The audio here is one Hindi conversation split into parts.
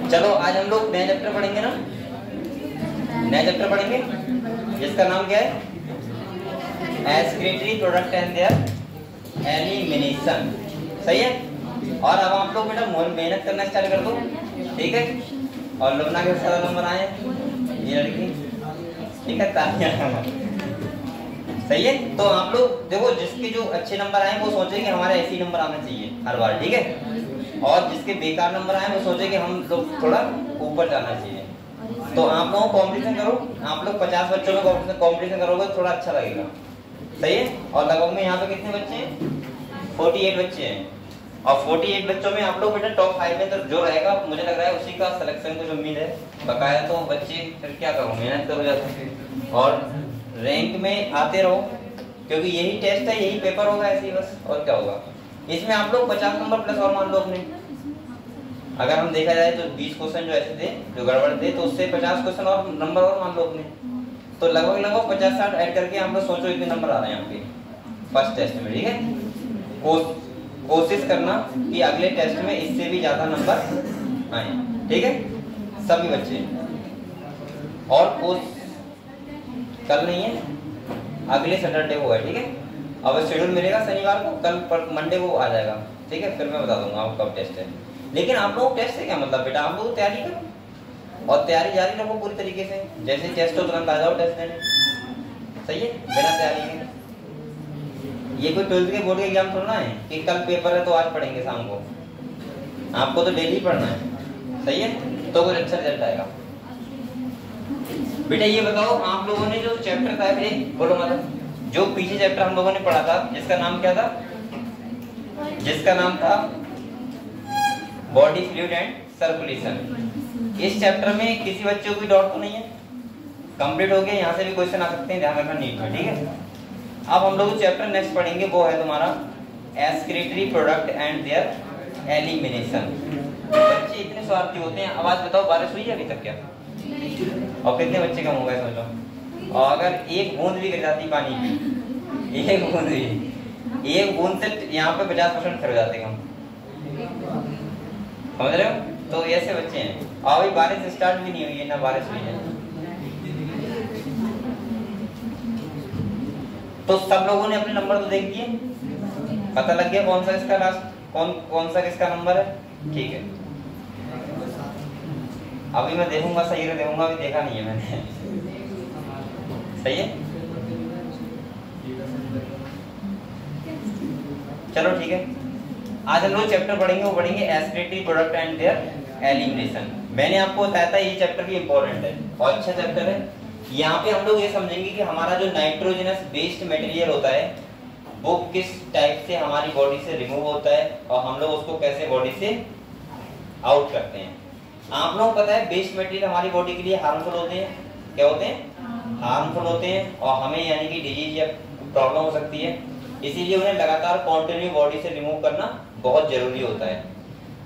चलो आज हम लोग नया चैप्टर पढ़ेंगे ना, नया चैप्टर पढ़ेंगे जिसका नाम क्या है, excretory product and there elimination. सही है। और अब आप लोग बेटा मेहनत करना स्टार्ट कर दो, ठीक है। और लुबना के सारा नंबर आए ये लड़की, ठीक है, तालियां। सही है। तो आप लोग देखो, जिसके जो अच्छे नंबर आए वो सोचे कि हमारे ऐसे नंबर आना चाहिए हर बार, ठीक है। और जिसके बेकार नंबर आए वो सोचे कि हम लोग थोड़ा ऊपर जाना चाहिए। तो आप लोगों को कॉम्पिटिशन करो, आप लोग 50 बच्चों में कॉम्पिटिशन करोगे तो थोड़ा अच्छा लगेगा। सही है। और लगभग में यहाँ पे कितने बच्चे हैं, 48 बच्चे हैं। और 48 बच्चों में आप लोग बेटा टॉप 5 में तो जो रहेगा मुझे लग रहा है उसी का सिलेक्शन कुछ उम्मीद है बकाया। तो बच्चे फिर क्या करो, मेहनत करो जाते और रैंक में आते रहो, क्योंकि यही टेस्ट है, यही पेपर होगा ऐसे ही बस, और क्या होगा। इसमें आप लोग 50 नंबर प्लस और मान लो अपने, अगर हम देखा जाए तो 20 क्वेश्चन जो ऐसे थे जो गड़बड़ थे, तो उससे 50 क्वेश्चन और नंबर और मान लो अपने, तो लगभग 50-60 ऐड करके हम लोग सोचो इतने नंबर आ रहे हैं आपके फर्स्ट टेस्ट में, ठीक है। कोशिश करना कि अगले टेस्ट में इससे भी ज्यादा नंबर आए, ठीक है, सभी बच्चे। और कल नहीं है, अगले सैटरडे को है, ठीक है। अब शेड्यूल मिलेगा शनिवार को, कल मंडे को आ जाएगा, ठीक है। फिर मैं बता दूंगा आपको कब टेस्ट है। लेकिन आप लोग टेस्ट से क्या मतलब बेटा, आप लोग तैयारी करो और तैयारी जारी रखो पूरी तरीके से। जैसे टेस्ट हो तुरंत आ जाओ टेस्ट देने, सही है, बिना तैयारी के। ये कोई 12th के बोर्ड के एग्जाम थोड़ा है कि कल पेपर है तो आज पढ़ेंगे शाम को, आपको तो डेली पढ़ना है, सही है। तो कुछ अच्छा रिजल्ट आएगा। बेटा ये बताओ, आप लोगों ने जो चैप्टर था, बोलो मतलब जो पीछे चैप्टर हम लोगों ने पढ़ा था जिसका नाम क्या था, जिसका नाम था बॉडी फ्लूइड एंड सर्कुलेशन। इस चैप्टर में किसी बच्चे को भी डाउट तो नहीं है, कंप्लीट हो गया। यहाँ से भी क्वेश्चन आ सकते हैं, ध्यान रखना नीट में, ठीक है। अब हम लोग चैप्टर नेक्स्ट पढ़ेंगे, वो है तुम्हारा excretory product and there elimination. बच्चे इतने स्वार्थी होते हैं। अब आज बताओ बारिश हुई है अभी तक क्या, और कितने बच्चे कम हो गए सोचो। और अगर एक बूंद भी गिर जाती पानी की, एक बूंद भी, एक बूंद से यहाँ पे 50% खड़े जाते कम, समझ रहे हो। तो ऐसे बच्चे हैं। और अभी बारिश स्टार्ट भी नहीं हुई है, ना बारिश हुई है। तो सब लोगों ने अपने नंबर तो देख दिए, पता लग गया कौन सा इसका लास्ट, कौन सा किसका नंबर है, ठीक है। अभी मैं देखूंगा, सही से देखूंगा, अभी देखा नहीं है मैंने, सही है। चलो ठीक है। आज हम लोग चैप्टर पढ़ेंगे, वो पढ़ेंगे excretory product and there elimination. मैंने आपको बताया था ये चैप्टर भी इंपॉर्टेंट है और अच्छा चैप्टर है। यहाँ पे हम लोग ये समझेंगे कि हमारा जो नाइट्रोजनस बेस्ड मटेरियल होता है वो किस टाइप से हमारी बॉडी से रिमूव होता है और हम लोग उसको कैसे बॉडी से आउट करते हैं। आप लोगों को पता है बेस्ड मटेरियल हमारी बॉडी के लिए हार्मफुल होते हैं, क्या होते हैं, हार्मफुल होते हैं, और हमें यानी कि डिजीज या प्रॉब्लम हो सकती है। इसीलिए उन्हें लगातार कंटिन्यू बॉडी से रिमूव करना बहुत जरूरी होता है।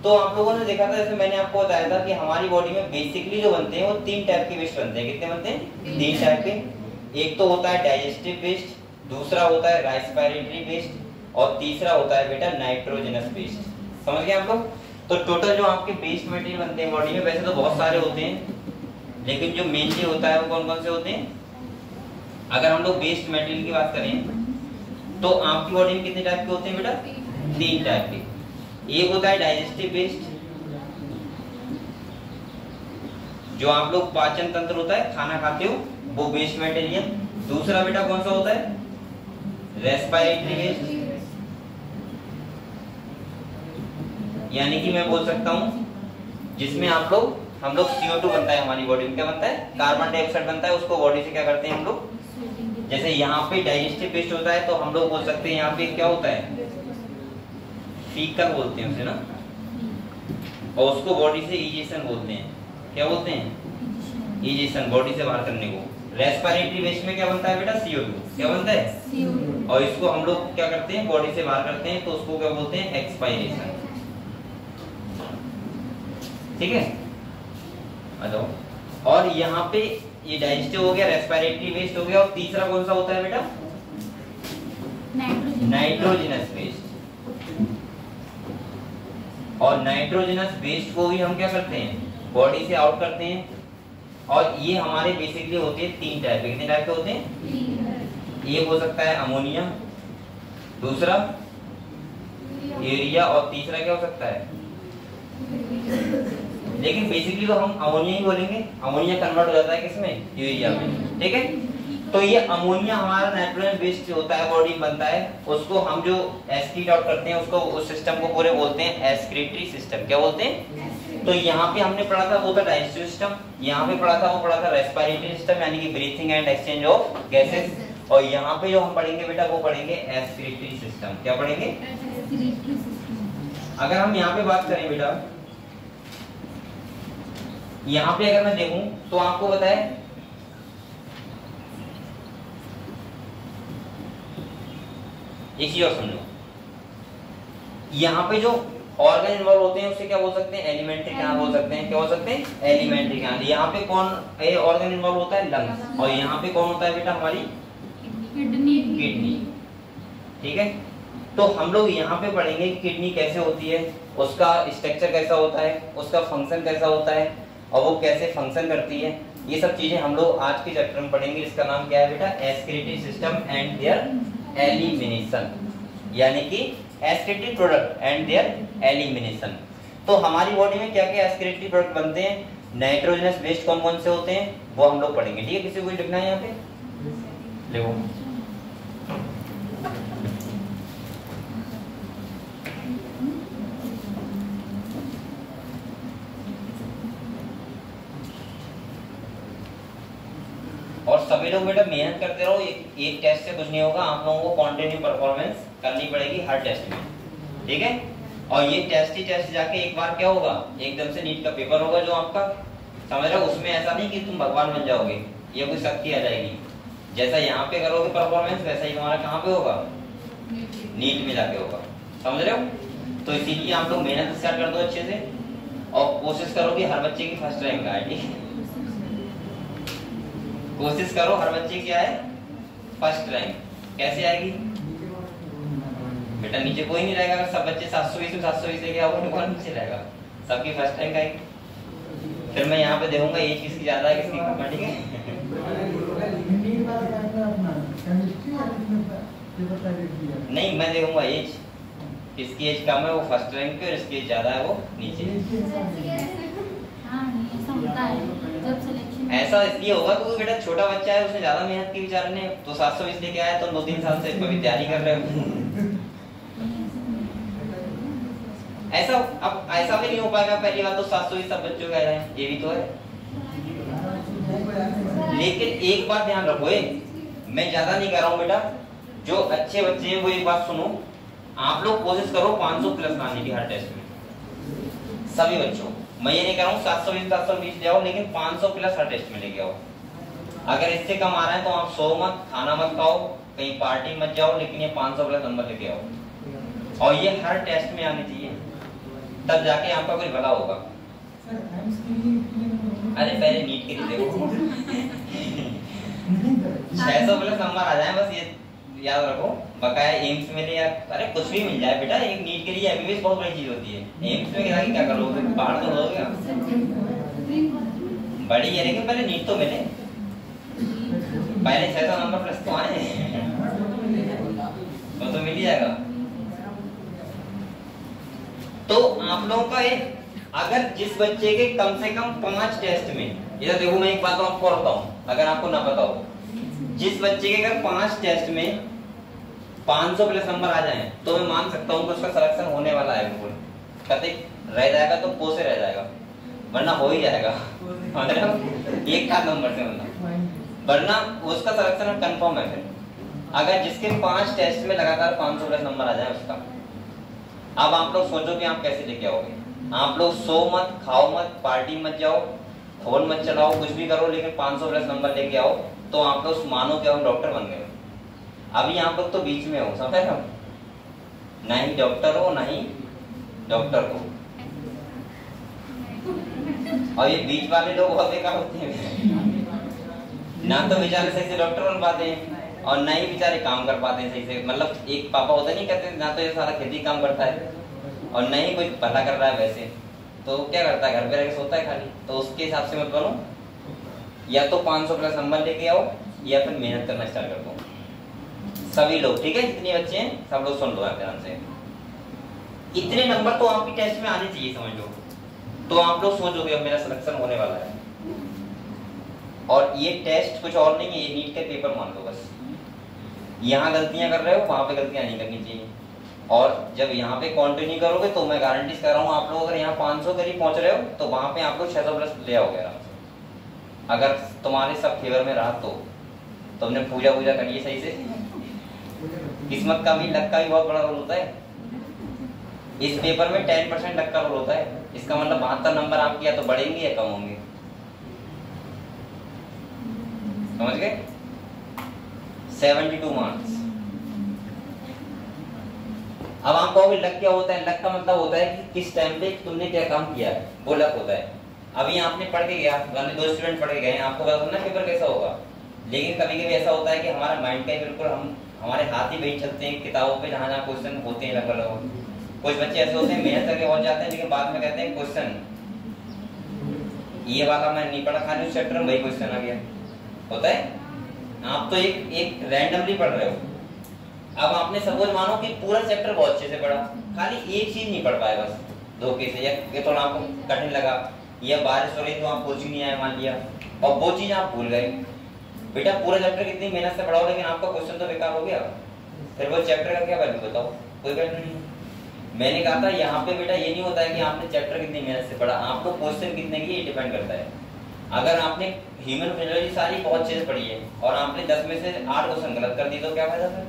तो आप लोगों ने देखा था, जैसे मैंने आपको बताया था कि हमारी बॉडी में बेसिकली जो बनते हैं वो 3 टाइप के वेस्ट बनते हैं। कितने बनते हैं, 3 टाइप के। एक तो होता है डाइजेस्टिव वेस्ट, दूसरा होता है रेस्पिरेटरी वेस्ट, और तीसरा होता है बेटा नाइट्रोजनस वेस्ट। समझ गए आप लोग। तो टोटल जो आपके वेस्ट मटेरियल बनते हैं बॉडी में, वैसे तो बहुत सारे होते हैं, लेकिन जो मेनली होता है वो कौन कौन से होते हैं। अगर हम लोग वेस्ट मटेरियल की बात करें तो आपकी बॉडी में कितने टाइप के होते हैं बेटा, 3 टाइप के। एक होता है डाइजेस्टिव वेस्ट, जो आप लोग पाचन तंत्र होता है, खाना खाते हो, वो वेस्ट मटेरियल। दूसरा बेटा कौन सा होता है, रेस्पिरेटरी वेस्ट, यानी कि मैं बोल सकता हूं जिसमें हम लोग CO2 बनता है हमारी बॉडी में, क्या बनता है, कार्बन डाइऑक्साइड बनता है। उसको बॉडी से क्या करते हैं हम लोग, जैसे यहाँ पे डाइजेस्टिव वेस्ट होता है तो हम लोग बोल सकते हैं यहाँ पे क्या होता है, फीकल बोलते हैं उसे ना, और उसको बॉडी से इजेशन बोलते हैं। क्या बोलते हैं, इजेशन, बॉडी से बाहर करने को। रेस्पिरेटरी वेस्ट में क्या बनता है बेटा, CO2, क्या बनता है, CO2, और इसको हम लोग क्या करते हैं, बॉडी से बाहर करते हैं, तो उसको क्या बोलते हैं, एक्सपायरेशन, ठीक है। और यहाँ पे ये डाइजेस्टिव हो गया, रेस्पिरेटरी वेस्ट हो गया, और तीसरा कौन सा होता है बेटा, नाइट्रोजनस वेस्ट। और नाइट्रोजनस वेस्ट को भी हम क्या करते हैं, बॉडी से आउट करते हैं। और ये हमारे बेसिकली होते हैं 3 टाइप। कितने टाइप के होते हैं? एक हो सकता है अमोनिया, दूसरा यूरिया, और तीसरा क्या हो सकता है? लेकिन बेसिकली तो हम अमोनिया ही बोलेंगे। अमोनिया कन्वर्ट हो जाता है किसमें? यूरिया में। ठीक है, तो ये अमोनिया हमारा नाइट्रोजन बेस्ड होता है, बॉडी बनता है, उसको हम जो एक्सक्रीट आउट करते हैं उसको, उस सिस्टम को पूरे बोलते हैं एक्सक्रीटरी सिस्टम। क्या बोलते हैं? तो यहाँ पे हमने पढ़ा था वो था डाइजेस्टिव सिस्टम, यहाँ पे पढ़ा था रेस्पिरेटरी सिस्टम यानी कि breathing and exchange of gases, और यहाँ पे जो हम पढ़ेंगे बेटा वो पढ़ेंगे एक्सक्रीटरी सिस्टम। क्या पढ़ेंगे? अगर हम यहाँ पे बात करें बेटा, यहाँ पे अगर मैं देखूं तो आपको बताए एक चीज और समझो, यहाँ पे जो ऑर्गन इन्वॉल्व होते हैं उसे क्या बोल सकते हैं? एलिमेंट्री कैनाल बोल सकते हैं। क्या बोल सकते हैं? Alimentary canal. यहाँ पे कौन ऑर्गन इन्वॉल्व होता है? लंग्स। और यहाँ पे कौन होता है बेटा? हमारी किडनी। ठीक है, तो हम लोग यहाँ पे पढ़ेंगे कि किडनी कैसे होती है, उसका स्ट्रक्चर कैसा होता है, उसका फंक्शन कैसा होता है, और वो कैसे फंक्शन करती है। ये सब चीजें हम लोग आज के चैप्टर में पढ़ेंगे। इसका नाम क्या है बेटा? Excretory system and there elimination, यानी कि excretory product and there elimination. तो हमारी बॉडी में क्या क्या एक्सक्रीटरी प्रोडक्ट बनते हैं, नाइट्रोजनस वेस्ट कौन कौन से होते हैं, वो हम लोग पढ़ेंगे। ठीक है, किसी को लिखना है यहाँ पे? लिखो। और सभी लोग बेटा मेहनत करते रहो, एक टेस्ट से कुछ नहीं होगा। आप लोगों को कंटिन्यू परफॉर्मेंस करनी पड़ेगी हर टेस्ट में। ठीक है, और ये टेस्ट ही टेस्ट जाके एक बार क्या होगा, एकदम से नीट का पेपर होगा जो आपका, समझ रहे हो? उसमें ऐसा नहीं कि तुम भगवान बन जाओगे, ये कोई शक्ति आ जाएगी। जैसा यहाँ पे करोगे परफॉर्मेंस, वैसा ही तुम्हारा कहाँ पे होगा? नीट में जाके होगा। समझ रहे हो? तो इसीलिए आप लोग मेहनत स्टार्ट कर दो अच्छे से, और कोशिश करो कि हर बच्चे की फर्स्ट रैंक आए। ठीक है, कोशिश करो हर बच्चे की आए फर्स्ट रैंक। कैसे आएगी बेटा? नीचे कोई नहीं रहेगा। अगर सब बच्चे 720 में 720 लेके आओगे, कौन नीचे रहेगा? सबकी फर्स्ट रैंक आएगी। फिर मैं यहाँ पे देखूंगा एज किसकी ज्यादा है, किसकी कम है। ठीक है, नहीं मैं देखूंगा एज, किसकी एज कम है वो फर्स्ट रैंक पे, और इसकी एज ज्यादा है वो नीचे। ऐसा इसलिए होगा क्योंकि बेटा छोटा बच्चा है, उसने ज्यादा मेहनत की बेचारे ने, तो 720 लेके आया, तो 2-3 साल से इसमें भी तैयारी कर रहे हो। ऐसा अब ऐसा भी नहीं हो पाएगा। पहली बात तो 720 सब बच्चों का है, ये भी तो है। लेकिन एक बात ध्यान रखो, मैं ज्यादा नहीं कर रहा हूँ बेटा, जो अच्छे बच्चे हैं वो एक बात सुनो, आप लोग कोशिश करो 500 प्लस लाने की हर टेस्ट में, सभी बच्चों। मैं ये नहीं कर रहा हूँ 720 जाओ, लेकिन 500 प्लस हर टेस्ट में लेके आओ। अगर इससे कम आ रहा है तो आप सो मत, खाना मत खाओ, कहीं पार्टी मत जाओ, लेकिन ये 500 प्लस नंबर लेके आओ, और ये हर टेस्ट में आनी चाहिए, तब जाके आपका कोई भला होगा। अरे पहले नीट के लिए देखो 600 प्लस नंबर आ जाए, बस ये याद रखो। बकाया एम्स में ले या अरे कुछ भी मिल जाए बेटा, एक नीट के लिए एमबीबीएस बहुत बड़ी चीज होती है। एम्स में जाके क्या करोगे? बाहर तो होगा बड़ी है, लेकिन पहले नीट तो मिले, पहले 600 नंबर प्लस तो आए, तो मिल ही जाएगा। तो आप लोगों का एक, अगर जिस बच्चे के कम से कम 5 टेस्ट में, इधर देखो मैं एक बात आपको बताऊं, अगर आपको ना पता हो, जिस बच्चे के अगर 5 टेस्ट में 500 प्लस नंबर आ जाए, तो मैं मान सकता हूँ कि उसका सिलेक्शन होने वाला है। बिल्कुल कतई रह जाएगा तो पोसे रह जाएगा, वरना हो ही जाएगा एक खास नंबर से, वरना उसका सिलेक्शन कंफर्म है। फिर अगर जिसके 5 टेस्ट में लगातार 500 प्लस नंबर आ जाए उसका, अब आप लोग सोचो कि आप कैसे लेके आओगे। आप लोग सो मत, खाओ मत, पार्टी मत जाओ, फोन मत चलाओ, कुछ भी करो, लेकिन 500 प्लस नंबर लेके आओ, तो आप लोग मानो कि हम डॉक्टर बन गए। अभी आप लोग तो बीच में हो, समझ रहे हो? ना ही डॉक्टर हो ना ही डॉक्टर हो, और ये बीच वाले लोग बहुत बेकार होते हैं ना, तो बेचारे सही से डॉक्टर बन पाते हैं और ना ही बेचारे काम कर पाते हैं सही से। मतलब एक पापा होता नहीं कहते, ना तो ये सारा खेती काम करता है और ना ही कोई भला कर रहा है वैसे, तो क्या करता है, घर पे रह के सोता है खाली। तो उसके हिसाब से मत बनो, या तो 500 प्लस नंबर लेके आओ या फिर मेहनत करना स्टार्ट कर दो सभी लोग, ठीक है। जितने बच्चे हैं सब लोग सुन लो ध्यान से। इतने नंबर तो आपकी टेस्ट में आने चाहिए, समझ लो। तो आप लोग सोचोगे अब मेरा सिलेक्शन होने वाला है, और ये टेस्ट कुछ और नहीं है, ये नीट के पेपर मान लो बस। यहाँ गलतियां कर रहे हो, वहां पे गलतियां नहीं करनी चाहिए। और जब यहाँ पे कंटिन्यू करोगे तो मैं गारंटी कर रहा हूँ आप लोग अगर यहाँ 500 करीब पहुंच रहे हो तो वहां पे आप लोग 600 प्लस ले आओगे आराम से, अगर तुम्हारे सब फेवर में रहा तो। तुमने पूजा करिए सही से। किस्मत का भी, लक का भी बहुत बड़ा रोल होता है इस पेपर में। 10% लक का रोल होता है। इसका मतलब 72 नंबर आपके या तो बढ़ेंगे या कम होंगे, समझ गए। 72 मार्क्स। अब आप कहोगे लक क्या होता है? लक का मतलब होता है कि किस टाइम पे तुमने क्या काम किया है, वो लक होता है। अभी आपने पढ़ के गया, दो स्टूडेंट पढ़ के गए, आपको पता था ना पेपर कैसा होगा। लेकिन कभी कभी ऐसा होता है कि हमारा माइंड का ही बिल्कुल हमारे हाथ ही बैठ चलते हैं किताबों पे, जहाँ जहाँ क्वेश्चन होते हैं अलग अलग। कुछ बच्चे ऐसे होते हैं मेहनत करके पहुंच जाते हैं, लेकिन बाद में कहते हैं क्वेश्चन ये वाला मैं नहीं पढ़ा, खाली उस चैप्टर में वही क्वेश्चन आ गया। होता है। आप तो एक रैंडमली पढ़ रहे हो। अब आपने सपोज मानो कि पूरा चैप्टर बहुत अच्छे से पढ़ा, खाली एक चीज नहीं पढ़ पाए बस धोखे से, या ये थोड़ा आपको कठिन लगा, या बारिश हो रही तो आप कोचिंग नहीं आए मान लिया, और वो चीज आप भूल गए। बेटा पूरा चैप्टर कितनी मेहनत से पढ़ाओ, लेकिन आपका क्वेश्चन तो बेकार हो गया, फिर वो चैप्टर का क्या वैल्यू बताओ? कोई वैल्यू नहीं। मैंने कहा था यहाँ पे बेटा ये नहीं होता है कि आपने चैप्टर कितनी मेहनत से पढ़ा, आपको क्वेश्चन कितने की डिपेंड करता है। अगर आपने ह्यूमन फिजियोलॉजी सारी बहुत अच्छे से पढ़ी है और आपने 10 में से 8 क्वेश्चन गलत कर दी तो क्या फायदा फिर?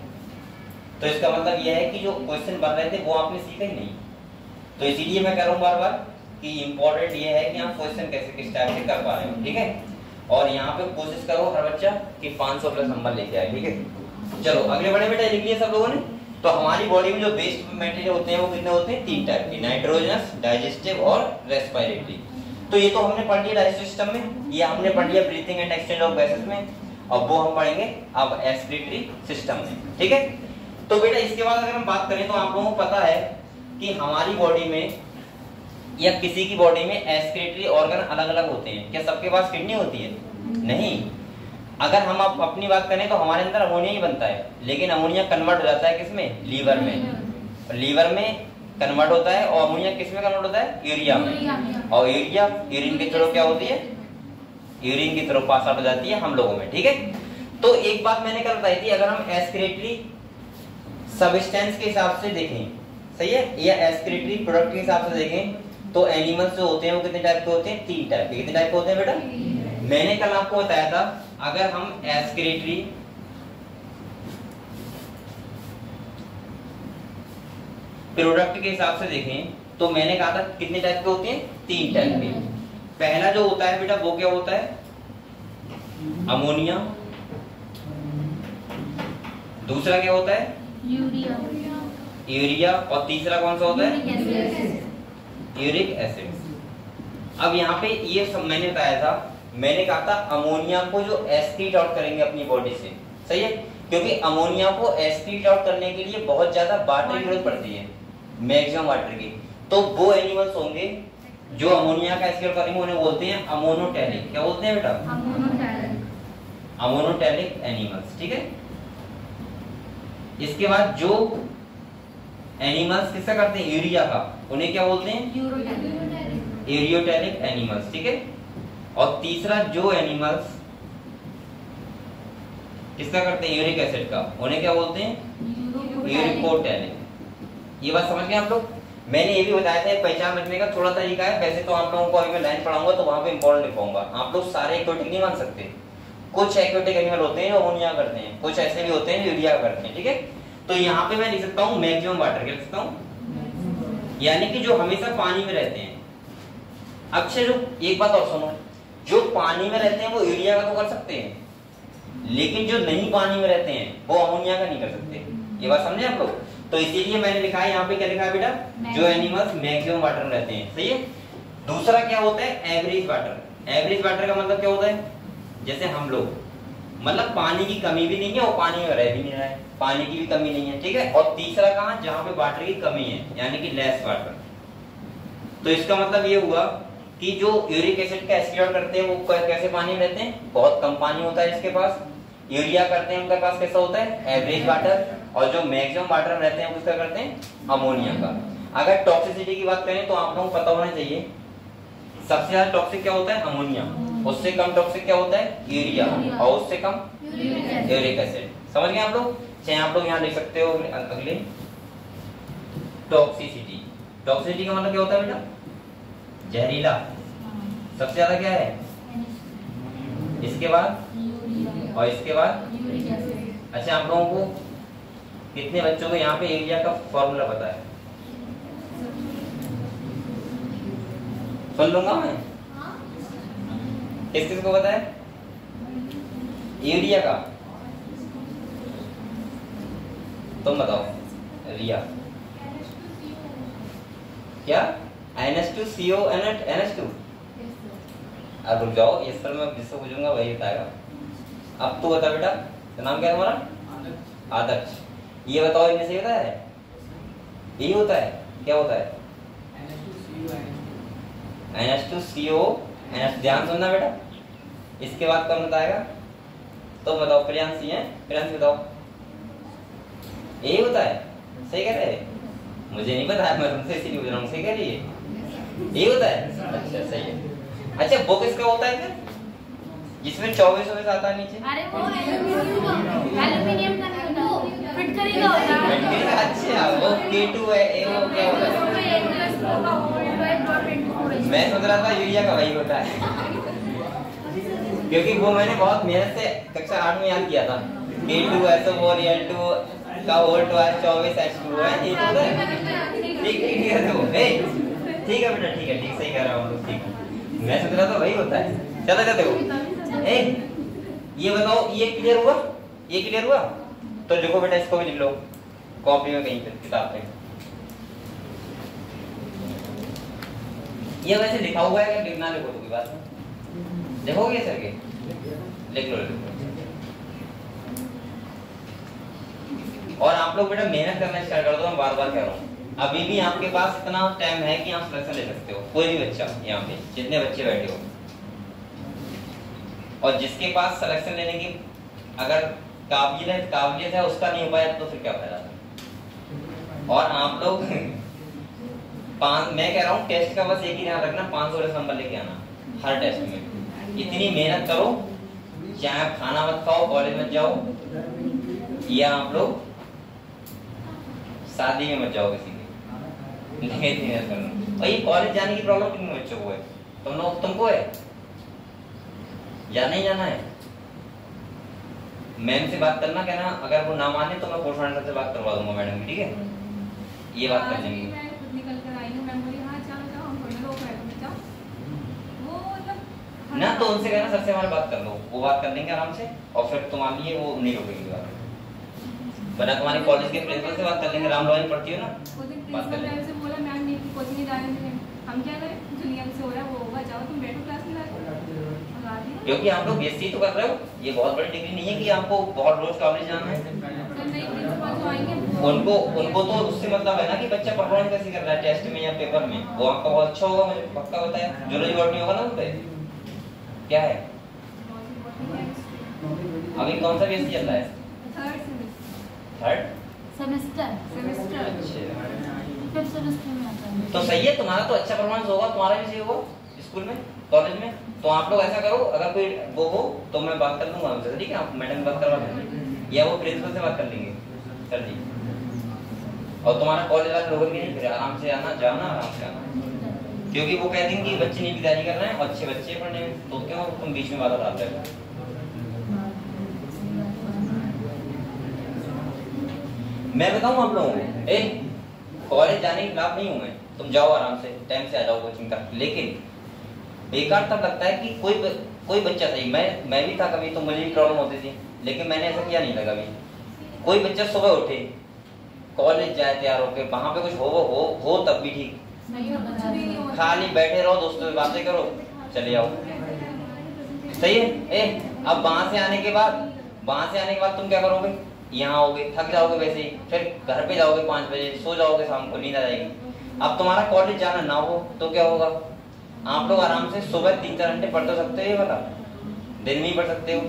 तो इसका मतलब यह है कि जो क्वेश्चन बन रहे थे वो आपने सीखा ही नहीं। तो इसीलिए मैं कह रहा हूँ बार बार कि इम्पोर्टेंट ये है कि आप क्वेश्चन कैसे किस टाइप से कर पा रहे हो, ठीक है। और यहाँ पे कोशिश करो हर बच्चा कि 500 प्लस नंबर लेके आए, ठीक है। चलो अगले बढ़े बेटा, लिख लिया सब लोगों ने। तो हमारी बॉडी में जो वेस्ट मटेरियल होते हैं वो कितने होते हैं? 3 टाइप के, नाइट्रोजनस, डाइजेस्टिव और रेस्पिरेटरी। तो ये तो हमने पढ़ लिया डाइजेस्टिव सिस्टम में, ये हमने पढ़ लिया breathing and exchange of gases में, अब वो हम पढ़ेंगे अब एक्सक्रीटरी सिस्टम में, ठीक है। तो बेटा इसके बाद अगर हम बात करें तो आप लोगों को पता है कि हमारी बॉडी में या किसी की बॉडी में एक्सक्रीटरी ऑर्गन अलग अलग होते हैं। क्या सबके पास किडनी होती है? नहीं। अगर हम अपनी बात करें तो हमारे अंदर अमोनिया ही बनता है, लेकिन अमोनिया कन्वर्ट हो जाता है किसमें? लीवर में। लीवर में कन्वर्ट होता है, और अमोनिया किसमें कन्वर्ट होता है? यूरिया में। और यूरिया यूरिन की तरह क्या होती है? यूरिन की तरफ पास आउट हो जाती है हम लोगों में, ठीक है। तो एक बात मैंने कल बताई थी, अगर हम एक्सक्रीटरी सब्सटेंस के हिसाब से देखें, सही है, या एक्सक्रीटरी प्रोडक्ट के हिसाब से देखें तो एनिमल्स जो होते हैं वो कितने टाइप के होते हैं? 3 टाइप के। कितने टाइप के होते हैं बेटा? मैंने कल आपको बताया था अगर हम एक्सक्रीटरी प्रोडक्ट के हिसाब से देखें तो मैंने कहा था कितने टाइप के होते हैं? 3 टाइप के। पहला जो होता है बेटा वो क्या होता है? अमोनिया। दूसरा क्या होता है? यूरिया। और तीसरा कौन सा होता है? Uric acid. अब यहाँ पे ये सब मैंने बताया था, मैंने कहा था अमोनिया को जो एक्सक्रीट आउट करेंगे अपनी बॉडी से, सही है, क्योंकि अमोनिया को एक्सक्रीट आउट करने के लिए बहुत ज्यादा वाटर की जरूरत पड़ती है, मैक्सिमम वाटर की। तो वो एनिमल्स होंगे जो अमोनिया का एक्सक्रीट करेंगे, उन्हें बोलते हैं अमोनोटैलिक। क्या बोलते हैं बेटा? अमोनोटैलिक एनिमल्स, ठीक है। इसके बाद जो एनिमल्स किसका करते हैं? यूरिया का, उन्हें क्या बोलते हैं? यूरियोटैलिक एनिमल्स, ठीक है। और तीसरा जो एनिमल्स किसका करते हैं? यूरिक एसिड का, उन्हें क्या बोलते हैं? यूरिकोटैलिक। ये बात समझ गए आप लोग? मैंने ये भी बताया था पहचान रखने का थोड़ा तरीका है, वैसे तो आप लोगों को अभी मैं लाइन पढ़ाऊंगा तो वहां पे इंपॉर्टेंट लिखूंगा। आप लोग सारे एक्वेटिक नहीं मान सकते, कुछ एक्वेटिक एनिमल होते हैं जो अमोनिया करते हैं, कुछ ऐसे भी होते हैं जो यूरिया करते हैं, ठीक है। तो यहाँ पे मैं लिख सकता हूँ मैक्सिमम वाटर, क्या लिख सकता हूँ? यानी कि जो हमेशा पानी में रहते हैं। अच्छा जो एक बात और सुनो, जो पानी में रहते हैं वो यूरिया का तो कर सकते हैं, लेकिन जो नहीं पानी में रहते हैं वो अमोनिया का नहीं कर सकते। ये बात समझे आप लोग? तो इसीलिए मैंने लिखा है यहाँ पे, क्या लिखा है बेटा? जो एनिमल्स मैक्सिमम वाटर में रहते हैं, सही है। दूसरा क्या होता है? Average water. एवरेज वाटर का मतलब क्या होता है? जैसे हम लोग, मतलब पानी की कमी भी नहीं है और पानी में रह भी नहीं रहा है, पानी की भी कमी नहीं है, ठीक है। और तीसरा कहाँ? जहाँ पे वाटर की कमी है, यानी कि लेस वाटर। तो इसका मतलब ये हुआ कि जो यूरिक एसिड का एस्टिरेट करते हैं वो कैसे पानी में रहते हैं, बहुत कम पानी होता है इसके पास। यूरिया करते हैं उनके पास कैसा होता है, एवरेज वाटर। और जो मैक्सिमम वाटर में रहते हैं उसका करते हैं अमोनिया का। अगर टॉक्सिसिटी की बात करें तो आप लोगों को पता होना चाहिए सबसे ज्यादा टॉक्सिक क्या होता है, अमोनिया। उससे कम टॉक्सिक क्या होता है, यूरिया। और उससे कम यूरिक एसिड। समझ गए आप लोग? चाहे आप लोग यहाँ लिख सकते हो अगले टॉक्सिसिटी। टॉक्सिसिटी का मतलब क्या होता है बेटा, जहरीला। सबसे ज्यादा क्या है, इसके बाद और इसके बाद। अच्छा आप लोगों को कितने बच्चों को यहाँ पे यूरिया का फॉर्मूला पता है? सुन लूंगा मैं, किस किस को पता है यूरिया का? तुम बताओ रिया। क्या? NH2CO NH2? अब रुक जाओ, ये सर मैं जिससे पूछूंगा वही बताएगा। अब तू बता बेटा, तो नाम क्या है तुम्हारा? आदर्श। ये बताओ इनमें से होता है, यही होता है, क्या होता है? NH2CO NH। ध्यान सुनना बेटा, इसके बाद कौन बताएगा? तो बताओ, प्रियांशी है, प्रियांशी बताओ। यही होता है, सही कह रहे हैं? मुझे नहीं पता, मैं तुमसे इसीलिए पूछ रहा हूँ, सही कह रही है? यही होता है, अच्छा सही है। अच्छा वो किसका होता है फिर, जिसमें 24 आता है नीचे? अरे वो एल्युमिनियम का नहीं होता, वो फिटकरी का होता है। फिटकरी का? अच्छा वो K2 है, वो क्या होता है? मैं सोच रहा था यूरिया का वही होता है क्योंकि वो मैंने बहुत मेहनत से कक्षा 8 में याद किया था। K2SO4Al2 का वोल्ट है 24H2 है, ठीक है? ठीक है तो ठीक है बेटा, ठीक है, ठीक सही कह रहा हूँ, ठीक है। मैं सोच रहा था वही होता है। चलो क्या देखो, ये बताओ, ये क्लियर हुआ? ये क्लियर हुआ? तो लिखो बेटा, इसको भी लिख लो कॉपी में कहीं पे, किताब पे। ये वैसे लिखा हुआ है, लिखना लिखो तो कोई बात नहीं, लिखोगे सर के? लिख लो, लिख लो। और आप लोग बेटा मेहनत करना स्टार्ट कर दो, मैं बार बार कह रहा हूँ। अभी भी आपके पास इतना टाइम है कि आप सिलेक्शन ले सकते हो, कोई भी बच्चा यहाँ पे जितने बच्चे बैठे हो। और जिसके पास सिलेक्शन लेने की अगर काबिलियत है उसका नहीं हो पाया तो फिर क्या फायदा। और आप लोग मैं कह रहा हूँ टेस्ट का बस एक ही ध्यान रखना, 500 नंबर लेके आना हर टेस्ट में। इतनी मेहनत करो, चाहे आप खाना मत खाओ, कॉलेज मत जाओ, या आप लोग शादी में मत जाओ किसी के। और ये कॉलेज जाने की प्रॉब्लम कितने बच्चों को है? तुमको है या नहीं जाना है? मैम से बात करना, कहना अगर वो ना माने तो मैं पोस्ट मास्टर से बात करवा दूंगा मैडम की, ठीक है? ये बात कर लेंगे। मैं खुद निकल कर आई हूं, मैम बोली हां चलो हम थोड़ी लोग बैठ जाओ। वो मतलब ना तो उनसे कहना सर से हमारी बात कर लो, वो बात कर लेंगे आराम से, और फिर तुम्हारे लिए वो नहीं रोकेंगे बात। बना तुम्हारे कॉलेज के प्रिंसिपल से बात कर लेंगे, राम रॉयल पढ़ती हो ना, प्रिंसिपल मैम से बोला मैम नहीं कोचिंग नहीं जा रहे, हम क्या करें, जो नियम से हो रहा है वो होगा, जाओ तुम बैठो क्लास में जाके। क्योंकि आप लोग बीएससी तो कर रहे हो, ये बहुत बड़ी डिग्री नहीं है कि आपको बहुत रोज कॉलेज जाना है। उनको तो उससे मतलब है ना कि बच्चा परफॉर्म कैसे कर रहा है टेस्ट में या पेपर में, वो आपका बहुत अच्छा होगा, मुझे पक्का पता है। जूलॉजी बॉटनी होगा ना उन पे? क्या है अभी कौन सा बीएससी चल रहा है? Third semester. सेमेस्टर। अच्छा फिफ्थ सेमेस्टर में आता है। तो सही है, तुम्हारा तो अच्छा परफॉर्मेंस होगा, तुम्हारा भी सही होगा स्कूल में, कॉलेज में। तो आप लोग ऐसा करो, अगर कोई वो हो तो मैं बात कर लूंगा उनसे, ठीक है? आप मैडम बात करवा लेंगे या वो प्रिंसिपल से बात कर लेंगे सर जी। और तुम्हारा कॉलेज वाले लोगों की नहीं, फिर आराम से आना, जाना आराम से आना, क्योंकि वो कहते हैं कि बच्चे नहीं तैयारी कर रहे हैं और अच्छे बच्चे पढ़ने में, तो क्यों तुम बीच में बाधा डाल रहे हो? मैं बताऊं आप लोगों को, कॉलेज जाने के खिलाफ नहीं हूं मैं, तुम जाओ आराम से, टाइम से आ जाओ कोचिंग का। लेकिन बेकार तब लगता है कि कोई बच्चा सही, मैं भी था कभी, तो मुझे भी प्रॉब्लम होती थी, लेकिन मैंने ऐसा किया नहीं था कभी। कोई बच्चा सुबह उठे, कॉलेज जाए तैयार होके, वहां पे कुछ हो तब भी ठीक, खाली बैठे रहो, दोस्तों से बातें करो, चले जाओ, सही है? अब वहां से आने के बाद तुम क्या करोगे? यहाँ आओगे, थक जाओगे वैसे ही, फिर घर पे जाओगे 5 बजे, सो जाओगे, शाम को नींद आ जाएगी। अब तुम्हारा कॉलेज जाना ना हो तो क्या होगा, आप लोग आराम से सुबह 3-4 घंटे पढ़ तो सकते हो, ये वाला दिन में ही पढ़ सकते हो,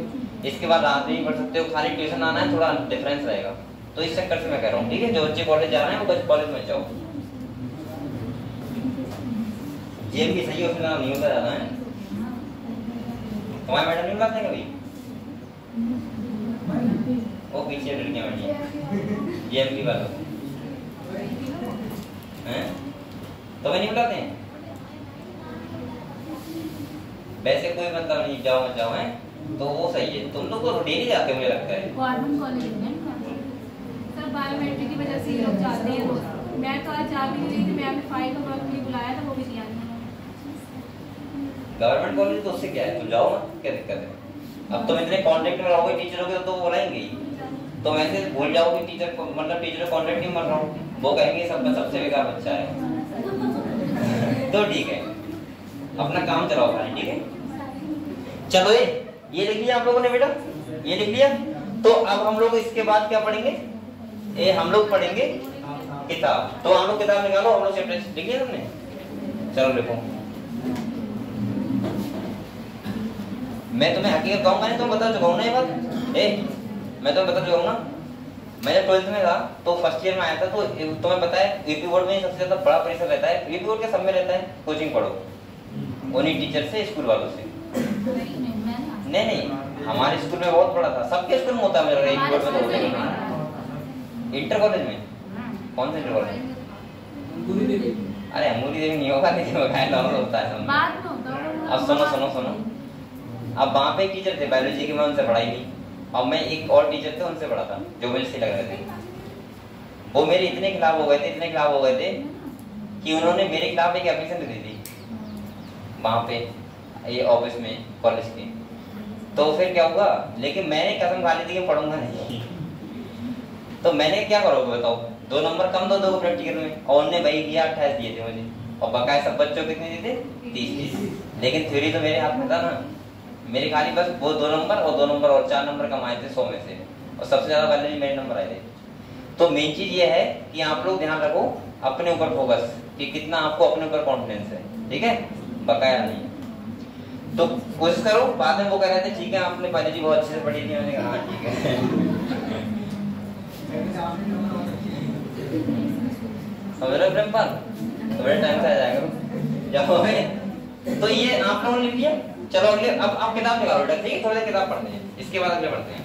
इसके बाद रात में ही पढ़ सकते हो, खाली ट्यूशन आना है, थोड़ा डिफरेंस रहेगा। तो इस चक्कर से मैं कह रहा हूँ, ठीक है, जो बच्चे कॉलेज जा रहे हैं वो बस कॉलेज में जाओ। जेब भी सही उसमें नहीं होता ज्यादा है। तुम्हारे मैडम नहीं बुलाते कभी? वो पीछे लड़कियां बैठी हैं, जेब की बात हैं, तुम्हें नहीं बुलाते हैं? वैसे कोई मतलब नहीं, जाओ मत जाओ, है तो वो सही है। तुम लोग तो डेली जाते हो मुझे लगता है। गवर्नमेंट कॉलेज है सर, बायोमेट्रिक की वजह से ये लोग जाते हैं रोज। मैं तो आज जा भी नहीं रही थी, मैं अपने फाइल का वर्क भी बुलाया था, वो भी दिया नहीं। गवर्नमेंट कॉलेज तो उससे क्या है, तुम जाओ मत, क्या दिक्कत है? अब तुम इतने कांटेक्ट में रहोगे टीचरों के तो वो बुलाएंगे ही। तो वैसे भूल जाओगे टीचर को, मतलब टीचर कांटेक्ट नहीं मत रहो, वो कहेंगे सबसे बेकार बच्चा है। तो ठीक है, अपना काम चलाओ खाली, ठीक है। चलो ये लिख लिया आप लोगों ने बेटा, ये लिख लिया। तो अब हम लोग इसके बाद क्या पढ़ेंगे, ये हम लोग पढ़ेंगे किताब। तो हम लोग किताब निकालो, हम लोग चैप्टर लिख लिया तुमने, चलो लिखो। मैं तुम्हें हकीकत कहूंगा नहीं, तुम बता चुका हूं ना ये बात। मैं तुम्हें बता चुका हूं ना, मैं जब 12th में था तो फर्स्ट ईयर में आया था, तो तुम्हें पता है यूपी बोर्ड में सबसे ज्यादा बड़ा प्रेशर रहता है। यूपी बोर्ड के सब में रहता है, कोचिंग पढ़ो उन्हीं टीचर से, स्कूल वालों से। नहीं, हमारे स्कूल में बहुत बड़ा था, सबके स्कूल में होता है मेरा, यूपी बोर्ड में तो होता है। इंटर कॉलेज में कौन सा इंटर कॉलेज? अरे अमूली देवी नहीं होगा, लेकिन नॉर्मल होता है। अब सुनो, अब वहाँ पे एक टीचर थे बायोलॉजी के, मैं उनसे पढ़ाई नहीं। अब मैं एक और टीचर थे, उनसे पढ़ा था, जो मुझे सही लग रहे थे। वो मेरे इतने खिलाफ हो गए थे कि उन्होंने मेरे खिलाफ एक एप्लीकेशन दी थी वहाँ पे, ये ऑफिस में कॉलेज के। तो फिर क्या हुआ, लेकिन मैंने कसम खा ली थी कि पढ़ूंगा नहीं। तो मैंने क्या करोगे बताओ, 2 नंबर कम दो प्रैक्टिकल में, और उन्होंने वही किया, 28 दिए थे मुझे, और बकाया सब बच्चों कितने दिए थे? 30। लेकिन थ्योरी तो मेरे हाथ में था ना, मेरे खाली बस वो 2 नंबर और 2 नंबर और 4 नंबर कमाए थे 100 में से, और सबसे ज्यादा वाले मेरे नंबर आए थे। तो मेन चीज ये है कि आप लोग ध्यान रखो अपने ऊपर फोकस, कि कितना आपको अपने ऊपर कॉन्फिडेंस है, ठीक है, बकाया नहीं। तो कोशिश करो। बाद में वो कह रहे थे ठीक है आपने बायोलॉजी बहुत अच्छे से पढ़ी थी, मैंने कहा हाँ ठीक है। समझ रहे हो प्रेमपाल, तो बड़े टाइम से आ जाएगा जब। तो ये आप लोगों ने लिख लिया। चलो अगले, अब आप किताब निकालो बेटा, ठीक है, थोड़ी देर किताब पढ़ते हैं, इसके बाद अगले पढ़ते हैं।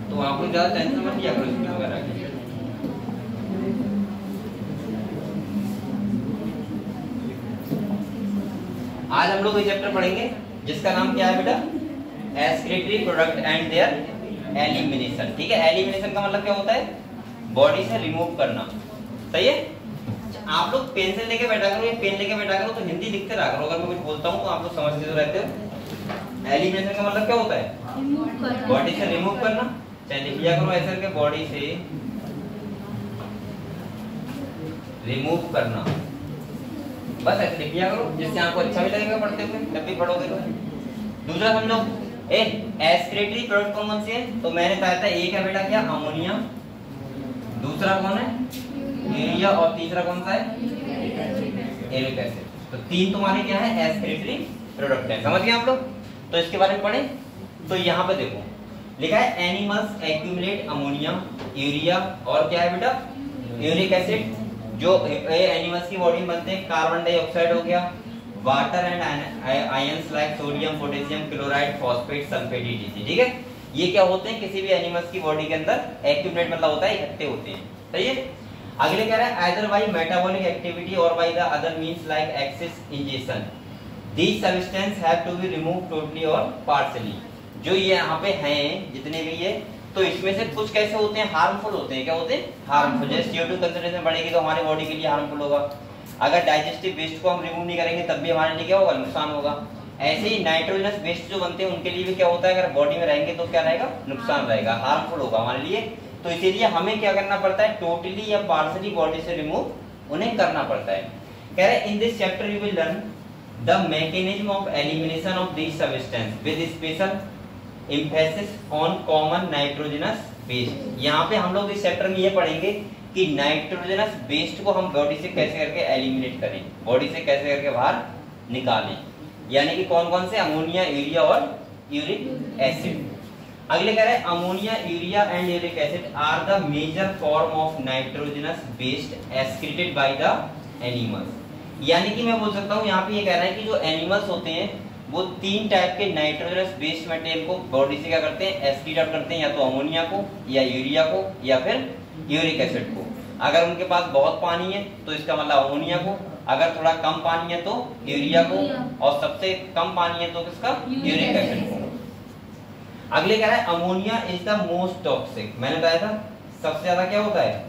तो आप लोग ज्यादा टेंशन मत लिया करो इसमें वगैरह की। आज हम लोग ये चैप्टर पढ़ेंगे जिसका नाम क्या है बेटा, excretory product and there elimination. ठीक है, एलिमिनेशन का मतलब क्या होता है, बॉडी से रिमूव करना। सही है। आप लोग पेंसिल लेके बैठा करो या पेन लेके बैठा करो तो हिंदी लिखते रहा करो, अगर मैं कुछ बोलता हूँ तो आप लोग समझते तो रहते हो। एलिमिनेशन का मतलब क्या होता है, बॉडी से रिमूव करना। चाहे लिख लिया करो ऐसे करके, बॉडी से रिमूव करना, बस ऐसे लिख लिया करो, जिससे आपको अच्छा भी लगेगा पढ़ते हुए, जब भी पढ़ोगे तो। दूसरा समझो, एक्सक्रीटरी प्रोडक्ट कौन कौन सी है, तो मैंने बताया था एक है बेटा क्या, अमोनिया, दूसरा कौन है यूरिया, और तीसरा कौन सा है, यूरिक एसिड। तो 3 तुम्हारे क्या है, एक्सक्रीटरी प्रोडक्ट है। समझ गए आप लोग। तो इसके बारे में पढ़े। तो यहाँ पे देखो लिखा है एनिमल्स एक्यूमुलेट अमोनिया, यूरिया और क्या है बेटा, यूरिक एसिड। जो एनिमल्स की बॉडी में बनते हैं, कार्बन डाइऑक्साइड हो गया, water and ions like sodium, potassium, chloride, phosphate, sulphate, etc। ठीक है, ये क्या होते हैं, किसी भी एनिमल्स की बॉडी के अंदर एक्यूमुलेट मतलब होता है इकट्ठे होते हैं। सही है। अगले कह रहा है आइदर बाय मेटाबॉलिक एक्टिविटी और by the other means like excess injection, these substance have to be removed totally और पार्शियली। जो ये यहाँ पे हैं जितने भी ये, तो इसमें से कुछ कैसे होते हैं, हार्मफुल होते हैं। क्या होते हैं, हार्मफुल। जैसे CO2 कंसंट्रेशन बढ़ेगी तो हमारी बॉडी के लिए हार्मफुल होगा। अगर डाइजेस्टिव वेस्ट को हम रिमूव नहीं करेंगे तब भी हमारे लिए क्या होगा, नुकसान होगा। ऐसे ही नाइट्रोजनस वेस्ट जो बनते हैं उनके लिए भी क्या होता है, अगर बॉडी में रहेंगे तो क्या रहेगा, नुकसान रहेगा, हार्मफुल होगा हमारे लिए। तो इसीलिए हमें क्या करना पड़ता है, टोटली या पार्शियली बॉडी से रिमूव उन्हें करना पड़ता है। कह रहे in this chapter you will learn the mechanism of elimination of this substance with special emphasis on common nitrogenous waste. यहाँ पे हम लोग इस चैप्टर में ये पढ़ेंगे कि नाइट्रोजनस वेस्ट को हम बॉडी से कैसे करके एलिमिनेट करें, बॉडी से कैसे करके बाहर निकालें, यानी कि कौन कौन से, अमोनिया, यूरिया और यूरिक एसिड। अगले कह रहे हैं ammonia, urea and uric acid are the major form of nitrogenous waste excreted by the animals. यानी कि मैं बोल सकता हूँ यहाँ पे ये कह रहा है कि जो एनिमल्स होते हैं वो 3 टाइप के नाइट्रोजनस वेस्ट मटेरियल को बॉडी से क्या करते हैं, एक्सक्रीट करते हैं, या तो अमोनिया को, या यूरिया को, या फिर यूरिक एसिड को। अगर उनके पास बहुत पानी है तो इसका मतलब अमोनिया को, अगर थोड़ा कम पानी है तो यूरिया को, और सबसे कम पानी है तो किसका, यूरिक एसिड को। अगले कह रहा है ammonia is the most toxic. मैंने बताया था सबसे ज्यादा क्या होता है,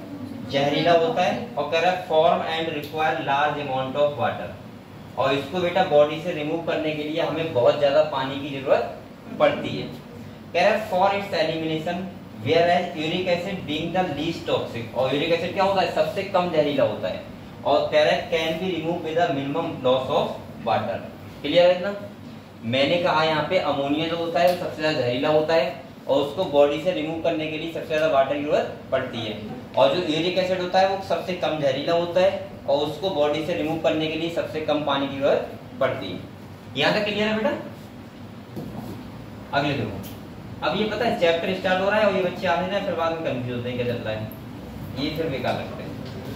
जहरीला होता है, और कह रहा है form and require large amount of water. और इसको बेटा बॉडी से रिमूव करने के लिए हमें बहुत ज्यादा पानी की जरूरत पड़ती है। कह रहा है for its elimination whereas uric acid being the least toxic. और यूरिक एसिड क्या होता है, सबसे कम जहरीला होता है, और कह रहा है can be remove with the minimum loss of water. Clear है इतना? मैंने कहा यहाँ पे अमोनिया जो होता है वो सबसे ज्यादा जहरीला होता है, और उसको बॉडी से रिमूव करने के लिए सबसे ज्यादा वाटर की जरूरत पड़ती है। और जो यूरिक एसिड होता है वो सबसे कम जहरीला होता है, और उसको बॉडी से रिमूव करने के लिए सबसे कम पानी की जरूरत पड़ती है। यहाँ तक क्लियर है बेटा? अगले देखो, अब ये पता है चैप्टर स्टार्ट हो रहा है और ये बच्चे आ रहे हैं, फिर बाद में कंफ्यूज होते हैं क्या चल रहा है, ये फिर बेकार लगता है।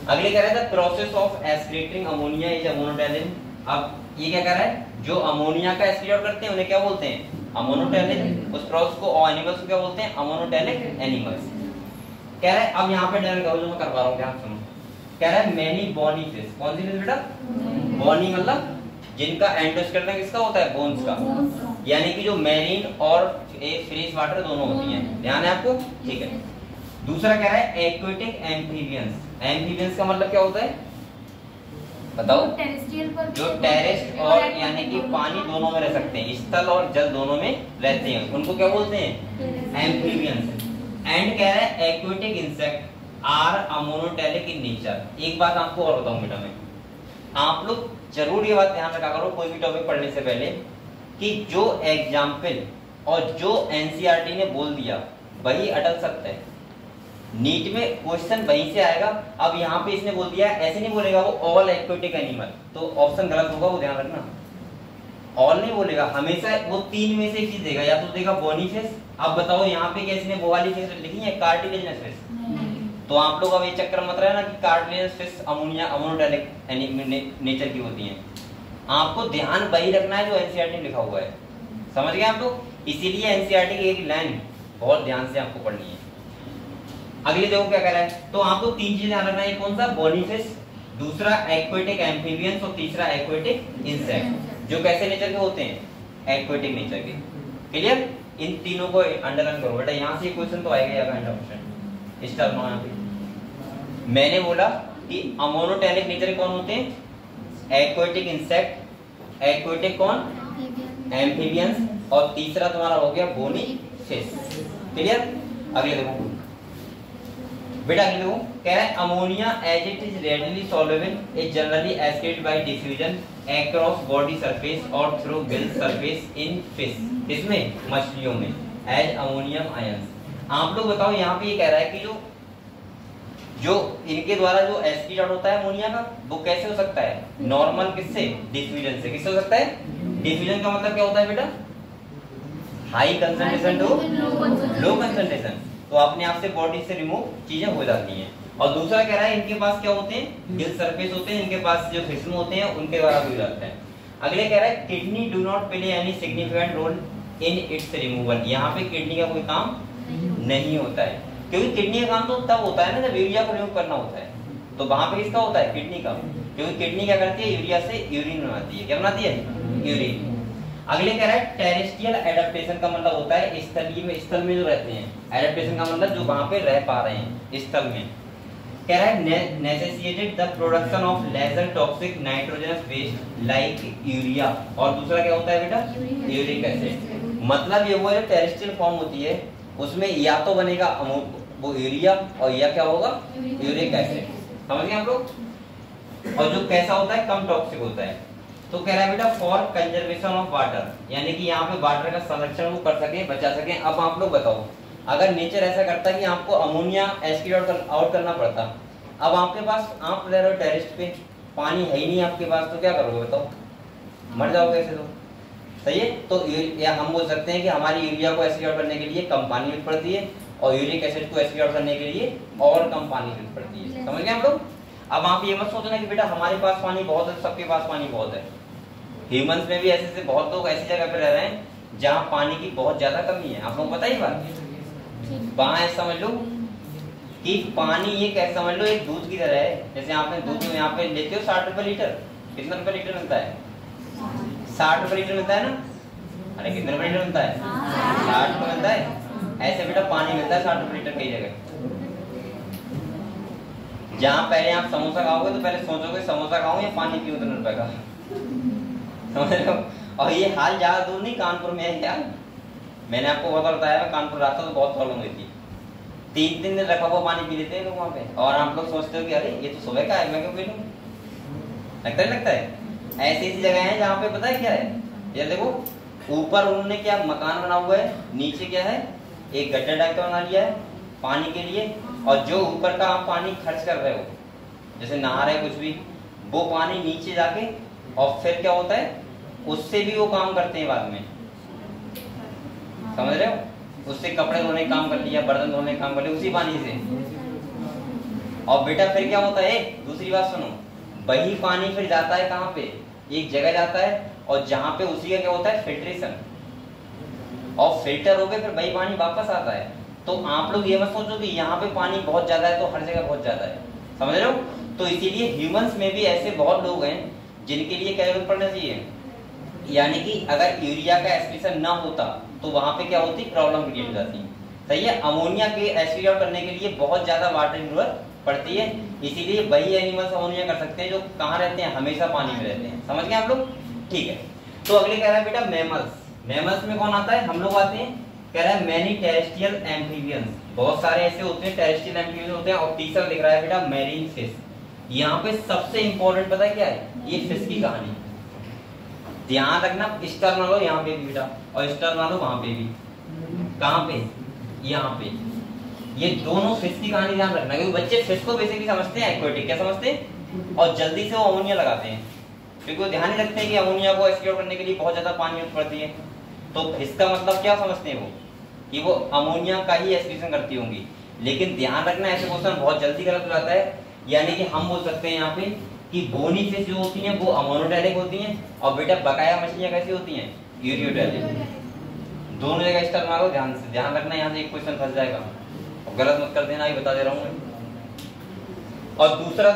अगले कह रहा है process of excreting ammonia is ammonotelism. अब ये क्या कर रहा है, जो अमोनिया का एक्सक्रीट करते हैं उन्हें क्या बोलते हैं, अमोनोटैलिन। उस प्रोसेस को और एनिमल्स को क्या बोलते हैं, अमोनोटैलिक एनिमल्स। कह रहा है अब यहाँ पे डर जो मैं करवा रहा हूँ, ध्यान सुनो। कह रहा है मेनी बॉनी फिश, कौन सी फिश बेटा, बॉनी मतलब जिनका एंडोस्केलेटन किसका होता है, बोन्स का, यानी कि जो मैरीन और फ्रेश वाटर दोनों होती हैं, ध्यान है आपको, ठीक है। दूसरा कह रहा है एक्वेटिक एम्फीबियंस। एम्फीबियंस का मतलब क्या होता है बताओ, जो टेरेस्ट और यानी कि पानी दोनों में रह सकते हैं, स्थल और जल दोनों में रहते हैं, उनको क्या बोलते हैं, एम्फीबियंस। एंड कह रहा है aquatic insect are ammonotelic in nature. एक बात आपको और बताऊं बेटा, मैं आप लोग जरूर ये बात ध्यान रखा करो कोई भी टॉपिक पढ़ने से पहले, कि जो एग्जाम्पल और जो एनसीईआरटी ने बोल दिया वही अटल सत्य है। नीट में क्वेश्चन वहीं से आएगा। अब यहाँ पे इसने बोल दिया, ऐसे नहीं बोलेगा वो ऑल एक्वेटिक एनिमल, तो ऑप्शन गलत होगा, वो ध्यान रखना। ऑल नहीं बोलेगा, हमेशा वो 3 में से एक चीज देगा, या तो देगा बोनी फिश। अब बताओ यहाँ पे क्या इसने वो वाली फिश लिखी है, कार्टिलेजिनस फिश। तो आप लोग अब ये चक्कर मत रहे ना कि cartilaginous fish ammonia ammonotelic nature की होती है। आपको ध्यान वही रखना है जो एनसीईआरटी में लिखा हुआ है, समझ गए आप लोग? इसीलिए एनसीईआरटी की एक लाइन बहुत ध्यान से आपको पढ़नी है। अगले देखो क्या कह रहा है, तो आपको 3 चीजें ध्यान रखना है, कौन सा, बोनी फिश, दूसरा एक्वेटिक एम्फीबियंस, और तीसरा एक्वेटिक इंसेक्ट, जो कैसे नेचर के होते हैं, एक्वेटिक नेचर के। क्लियर? इन तीनों को अंडरलाइन करो बेटा, यहाँ से क्वेश्चन तो आएगा या काइंड ऑप्शन स्टार नो। यहाँ पे मैंने बोला कि अमोनोटैलिक नेचर के कौन होते हैं, एक्वेटिक इंसेक्ट, एक्वेटिक कौन, एम्फीबियंस, और तीसरा तुम्हारा हो गया बोनी फिश। क्लियर? अगले देखो बेटा, अगले देखो कह रहा है ammonia as it is readily soluble is generally excreted by diffusion across body surface और through gill surface in fish. इसमें मछलियों में एज अमोनियम आयंस। आप लोग बताओ यहाँ पे ये कह रहा है कि जो इनके द्वारा जो एक्सक्रीट होता है अमोनिया का, वो कैसे हो सकता है, नॉर्मल किससे, डिफ्यूजन से। किससे हो सकता है, डिफ्यूजन का मतलब क्या होता है बेटा, high concentration to low concentration, तो अपने आप से बॉडी से रिमूव चीजें हो जाती हैं। और दूसरा कह रहा है इनके पास क्या होते हैं, गिल सरफेस होते हैं, इनके पास जो फिश्म होते हैं उनके द्वारा भी हो जाता है। अगले कह रहा है kidney do not play any significant role in its removal. यहाँ पे किडनी का कोई काम नहीं होता है, क्योंकि किडनी का काम तो तब होता है ना जब यूरिया को रिमूव करना होता है, तो वहां पे किसका होता है, किडनी का, क्योंकि किडनी क्या करती है, यूरिया से यूरिन बनाती है। क्या बनाती है, यूरिन। अगले कह रहा है टेरेस्ट्रियल एडेप्टेशन का मतलब होता है स्थलीय में, स्थल में जो रहते हैं, एडेप्टेशन का मतलब जो वहां पे रह पा रहे हैं स्थल में। कह रहा है necessitated the production of lesser toxic nitrogenous waste like urea, और दूसरा क्या होता है बेटा, यूरिक एसिड। मतलब ये वो जो टेरेस्ट्रियल फॉर्म होती है उसमें या तो बनेगा वो यूरिया, और या क्या होगा, यूरिक एसिड। समझ गए आप लोग? और जो कैसा होता है, कम टॉक्सिक होता है। तो कह रहा है बेटा फॉर कंजर्वेशन ऑफ वाटर, यानी कि यहाँ पे वाटर का संरक्षण वो कर सके, बचा सके। अब आप लोग बताओ, अगर नेचर ऐसा करता कि आपको अमोनिया एस्किड आउट करना पड़ता, अब आपके पास आप रह रहे हो टेरेस पे, पानी है ही नहीं आपके पास, तो क्या करोगे बताओ? मर जाओगे ऐसे तो। सही है। तो या हम बोल सकते हैं कि हमारी यूरिया को एस्किड आउट करने के लिए कम पानी जरूरत पड़ती है, और यूरिक एसिड को एस्किड आउट करने के लिए और कम पानी जरूरत पड़ती है। समझ गए हम लोग? अब आप ये मत सोचना कि बेटा हमारे पास पानी बहुत है, सबके पास पानी बहुत है। ह्यूमंस में भी ऐसे बहुत लोग ऐसी जगह पे रह रहे हैं जहाँ पानी की बहुत ज्यादा कमी है। आप लोग पता ही बात, वहां समझ लो कि पानी ये कैसे समझ लो एक दूध की तरह है। जैसे आपने दूध में यहाँ पे लेते हो 60 रुपए लीटर, कितना रुपए लीटर मिलता है? 60 रुपए लीटर मिलता है ना? अरे कितने रुपए लीटर मिलता है? 60 रुपए मिलता है। ऐसे बेटा पानी मिलता है 60 रुपए लीटर कई जगह। जहाँ पहले आप समोसा खाओगे तो पहले सोचोगे समोसा खाऊं या पानी पीऊं 3 रुपए का, समझ रहे हो? और ये हाल ज्यादा दूर नहीं, कानपुर में है क्या? मैंने आपको बहुत बताया, मैं कानपुर आता तो बहुत प्रॉब्लम हुई थी। 3 दिन रखा हुआ पानी पी लेते हैं लोग वहाँ पे, और आप लोग सोचते हो कि अरे ये तो सुबह का है, मैं क्यों पी लूं? लगता है ऐसी ऐसी जगह है जहाँ पे पता है क्या है, ये देखो ऊपर उन्होंने क्या मकान बना हुआ है, नीचे क्या है एक गड्ढा टाइप का बना लिया है पानी के लिए, और जो ऊपर का आप पानी खर्च कर रहे हो, जैसे नहा रहे कुछ भी, वो पानी नीचे जाके और फिर क्या होता है उससे भी वो काम करते हैं बाद में, समझ रहे हो? उससे कपड़े धोने का काम कर लिया, बर्तन धोने का काम कर लिया उसी पानी से। और बेटा फिर क्या होता है, दूसरी बात सुनो, वही पानी फिर जाता है कहाँ पे, एक जगह जाता है, और जहाँ पे उसी का क्या होता है फिल्ट्रेशन, और फिल्टर होकर फिर वही पानी वापस आता है। तो आप लोग ये मत सोचो कि यहाँ पे पानी बहुत ज्यादा है तो हर जगह बहुत ज्यादा है, समझ रहे हो? तो इसीलिए ह्यूमंस में भी ऐसे बहुत लोग हैं जिनके लिए क्या जरूरत पड़ना चाहिए, यानी कि अगर यूरिया का एस्पिरेशन ना होता तो वहां पे क्या होती, प्रॉब्लम क्रिएट हो जाती। सही है। अमोनिया के एस्पिरेट करने के लिए बहुत ज्यादा वाटर की जरूरत पड़ती है, इसीलिए वही एनिमल्स अमोनिया कर सकते हैं जो कहाँ रहते हैं, हमेशा पानी में रहते हैं। समझ गए आप लोग? ठीक है। तो अगले कह रहा है बेटा मैमल्स। मैमल्स में कौन आता है, हम लोग आते हैं। कह रहा है मैनी टेरेस्ट्रियल एम्फीबियंस, बहुत सारे ऐसे होते हैं टेरेस्ट्रियल एम्फीबियंस होते हैं। और तीसरा दिख रहा है बेटा मैरीन फिश। यहाँ पे सबसे इंपॉर्टेंट पता है क्या है, ये फिश की कहानी। ध्यान रखना, स्टार बना लो यहाँ पे भी बेटा, और स्टार बना लो वहां पे भी। कहाँ पे, यहाँ पे। ये दोनों फिश की कहानी ध्यान रखना, क्योंकि बच्चे फिश को बेसिकली समझते हैं एक्वेटिक, क्या समझते हैं, और जल्दी से वो अमोनिया लगाते हैं, क्योंकि वो ध्यान नहीं रखते हैं कि अमोनिया को एक्सक्यूट करने के लिए बहुत ज्यादा पानी जरूरत पड़ती है। तो फिश का मतलब क्या समझते हैं वो, कि वो अमोनिया का ही एक्सक्रीशन करती होंगी। लेकिन ध्यान रखना, ऐसे क्वेश्चन बहुत जल्दी गलत हो जाता है। यानी कि हम बोल सकते हैं यहाँ पे कि बोनी फिश जो होती हैं वो अमोनोटैलिक होती हैं, और बेटा बकाया मछलियां कैसी होती हैं, यूरियोटैलिक। दोनों जगह स्टार मारो, ध्यान से ध्यान रखना, यहाँ से एक क्वेश्चन फंस जाएगा, और गलत मत कर देना, ये बता दे रहा हूँ। और दूसरा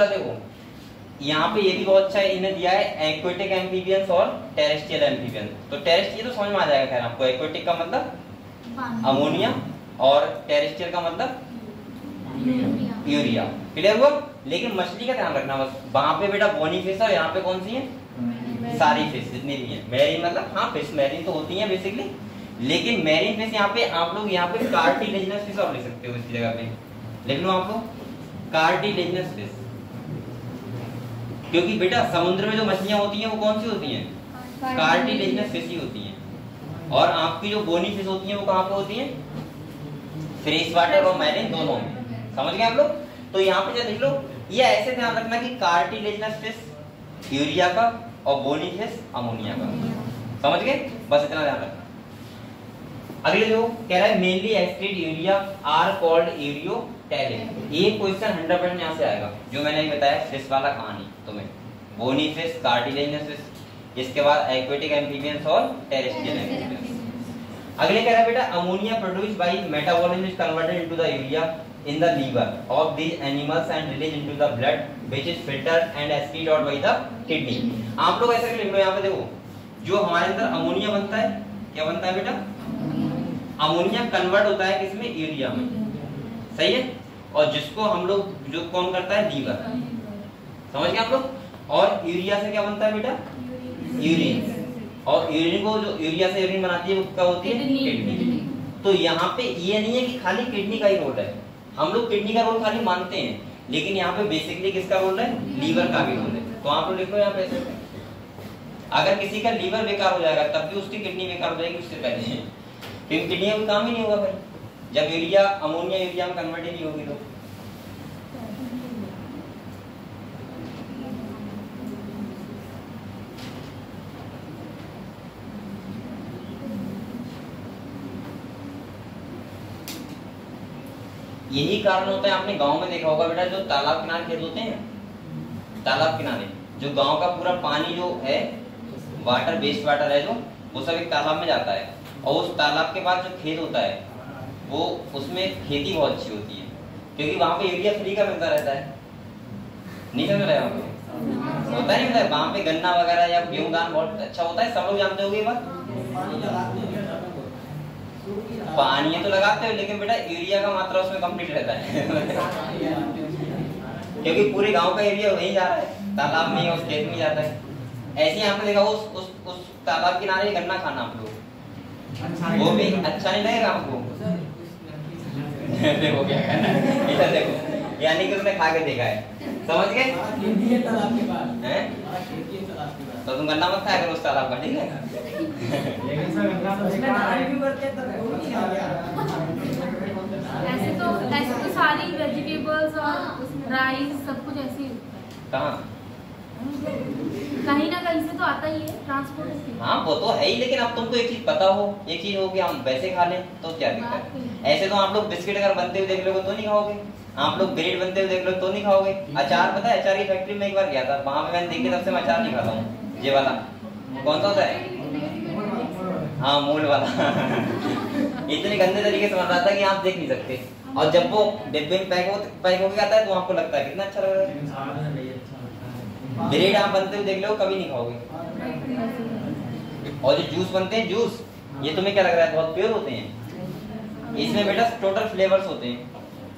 देखो यहाँ पे ये भी बहुत अच्छा इन्हें दिया है, एक्वेटिक एम्फीबियंस और टेरेस्ट्रियल एम्फीबियंस। तो टेरेस्ट्रियल तो समझ में आ जाएगा खैर आपको, एक्वेटिक का मतलब अमोनिया और टेरेस्ट्रियल का मतलब यूरिया। क्लियर हुआ? लेकिन मछली का ध्यान रखना बस, वहां पे बेटा बोनी फिश है, यहाँ पे कौन सी है, सारी फिश जितनी भी है। मैरीन मतलब हाँ फिश मैरीन तो होती है बेसिकली, लेकिन मैरीन फिश यहाँ पे आप लोग यहाँ पे कार्टिलेजिनस फिश आप ले सकते हो इसकी जगह पे, लिख लो आप लोग कार्टिलेजिनस फिश। क्योंकि बेटा समुद्र में जो मछलियां होती हैं वो कौन सी होती हैं, कार्टिलेजिनस फिश ही होती हैं। और आपकी जो बोनी फिश होती हैं वो कहाँ पे होती हैं, फ्रेश वाटर और मैरीन दोनों में। समझ गए आप लोग? तो यहाँ पे जो देख लो, ये ऐसे ध्यान रखना कि कार्टिलेजिनस फिश यूरिया का और बोनी फिश अमोनिया का। समझ गए? बस इतना ध्यान रखना। अगले जो कह रहा है mainly excrete urea are called ureotelic. ये क्वेश्चन 100% यहाँ से आएगा, जो मैंने बताया फिश वाला कहानी तुम्हें, बोनी फिश, कार्टिलेजिनस फिश, इसके बाद एक्वेटिक एम्फीबियंस और टेरेस्ट्रियल एम्फीबियंस। अगले कह रहा है बेटा ammonia produced by metabolism is converted into the urea in the liver of these animals and released into the blood which is filtered and excreted out by the kidney। आप लोग ऐसा लिख लो, यहाँ पे देखो, जो हमारे अंदर अमोनिया बनता है, क्या बनता है बेटा, अमोनिया कन्वर्ट होता है किसमें, यूरिया में। सही है। और जिसको हम लोग जो कौन करता है, लीवर। समझ गए आप लोग? और यूरिया से क्या बनता है बेटा, यूरिन। और यूरिन को जो यूरिया से यूरिन बनाती है वो क्या होती है, किडनी। तो यहाँ पे ये नहीं है कि खाली किडनी का ही रोल है, हम लोग किडनी का रोल खाली मानते हैं, लेकिन यहाँ पे बेसिकली किसका रोल है, लीवर का भी रोल है। तो आप लोग लिखो यहाँ पे अगर किसी का लीवर बेकार हो जाएगा तब भी उसकी किडनी बेकार हो जाएगी उससे पहले, क्योंकि किडनी का काम ही नहीं होगा भाई, जब यूरिया अमोनिया यूरिया में कन्वर्ट ही नहीं होगी तो। यही कारण होता है, आपने गांव में देखा होगा बेटा, जो तालाब किनारे खेत होते हैं, तालाब किनारे जो गांव का पूरा पानी जो है वाटर वेस्ट वाटर है जो, वो सब एक तालाब में जाता है, और उस तालाब के पास जो खेत होता है वो उसमें खेती बहुत अच्छी होती है, क्योंकि वहां पे यूरिया फ्री का मिलता रहता है। नहीं समझ रहे वहां पे होता है, नहीं वहां पे गन्ना वगैरह या गेहूं दान बहुत अच्छा होता है, सब लोग जानते होंगे ये बात। पानी तो लगाते हो लेकिन बेटा यूरिया का मात्रा उसमें कंप्लीट रहता है क्योंकि पूरे गांव का एरिया वहीं जा रहा है, तालाब में उस खेत में जाता है। ऐसे ही आपने देखा उस तालाब किनारे गन्ना खाना आप लोग, वो भी अच्छा नहीं लगेगा आपको। देखो क्या करना है, इधर देखो, यानी कि उसने खा के देखा है, समझ गए? तो तुम गन्ना मत खाया करो उस तालाब का, ठीक है? ऐसे तो सारी वेजिटेबल्स और राइस सब कुछ ऐसे कहाँ कहीं ना कहीं से तो आता ही है ट्रांसपोर्ट। हाँ वो तो है ही, लेकिन अब तुमको एक चीज पता हो, एक चीज हो कि हम वैसे खा लें तो क्या दिक्कत है? ऐसे तो आप लोग बिस्किट अगर बनते हुए देख लोगे तो नहीं खाओगे, आप लोग ब्रेड बनते हुए देख लो तो नहीं खाओगे। अचार पता है, अचार की फैक्ट्री में एक बार गया था, वहां पे मैंने देखी तब से मैं अचार नहीं खाता हूँ। ये वाला कौन सा होता है? हाँ मूल वाला इतने गंदे तरीके से बन रहा था कि आप देख नहीं सकते, और जब वो डिब्बे में पैक होके आता है तो आपको लगता है कितना अच्छा लग रहा है। ब्रेड आप बनते हुए देख लो कभी नहीं खाओगे। और जो जूस बनते हैं, जूस ये तुम्हें क्या लग रहा है बहुत प्योर होते हैं? इसमें बेटा टोटल फ्लेवर्स होते हैं,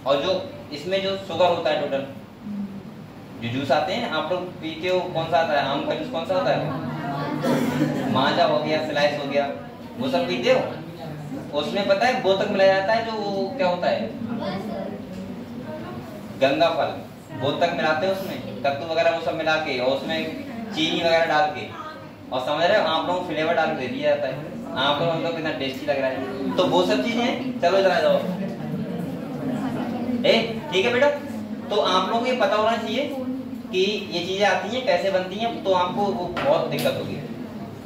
और जो इसमें जो शुगर होता है टोटल, जो जूस आते हैं आप लोग पीते हो कौन सा आता है? आम का जूस कौन सा होता है? माजा हो गया, स्लाइस हो गया, वो सब पीते हो। उसमें पता है बोतक मिलाया जाता है, जो क्या होता है गंगा फल, बोतक मिलाते हैं उसमें, कद्दू वगैरह वो सब मिला के, और उसमें चीनी वगैरह डाल के, और समझ रहे हो आप लोगों को फ्लेवर डाल के दे दिया जाता है। आप लोगों को कितना टेस्टी लग रहा है, तो वो सब चीजें चलो इधर आ जाओ। ठीक है बेटा, तो आप लोगों को ये पता होना चाहिए कि ये चीजें आती हैं कैसे बनती हैं, तो आपको वो बहुत दिक्कत होगी,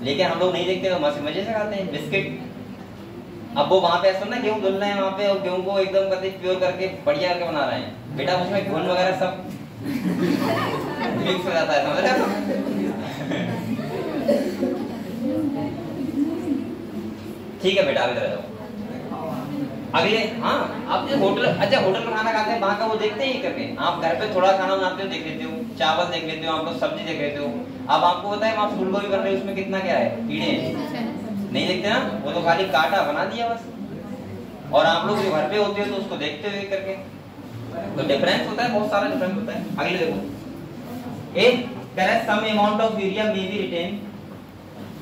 लेकिन हम लोग नहीं देखते तो मजे से खाते हैं बिस्किट। अब वो वहां पे ऐसा ना गेहूं धुल रहे हैं वहां पे, और गेहूं को एकदम प्योर करके बढ़िया करके बना रहे हैं बेटा, उसमें घुन वगैरह सब मिक्स हो जाता है, समझ रहे हो? ठीक है बेटा, इधर आ जाओ। अगले हाँ आप होटल, अच्छा होटल में खाना खाते हैं वहां का वो देखते हैं करके, आप घर पे थोड़ा खाना बनाते हो देख लेते हो, चावल देख लेते हो, आप लोग सब्जी देख लेते हो। अब आपको पता है आप फूल गोभी बन रहे हो, उसमें कितना क्या है, कीड़े हैं, नहीं देखते ना, वो तो खाली काटा बना दिया बस। और आप लोग जो घर पे होते हो तो उसको देखते हुए करके, तो डिफरेंस होता है, बहुत सारा डिफरेंस होता है। अगले देखो, एक correct some amount of urea may be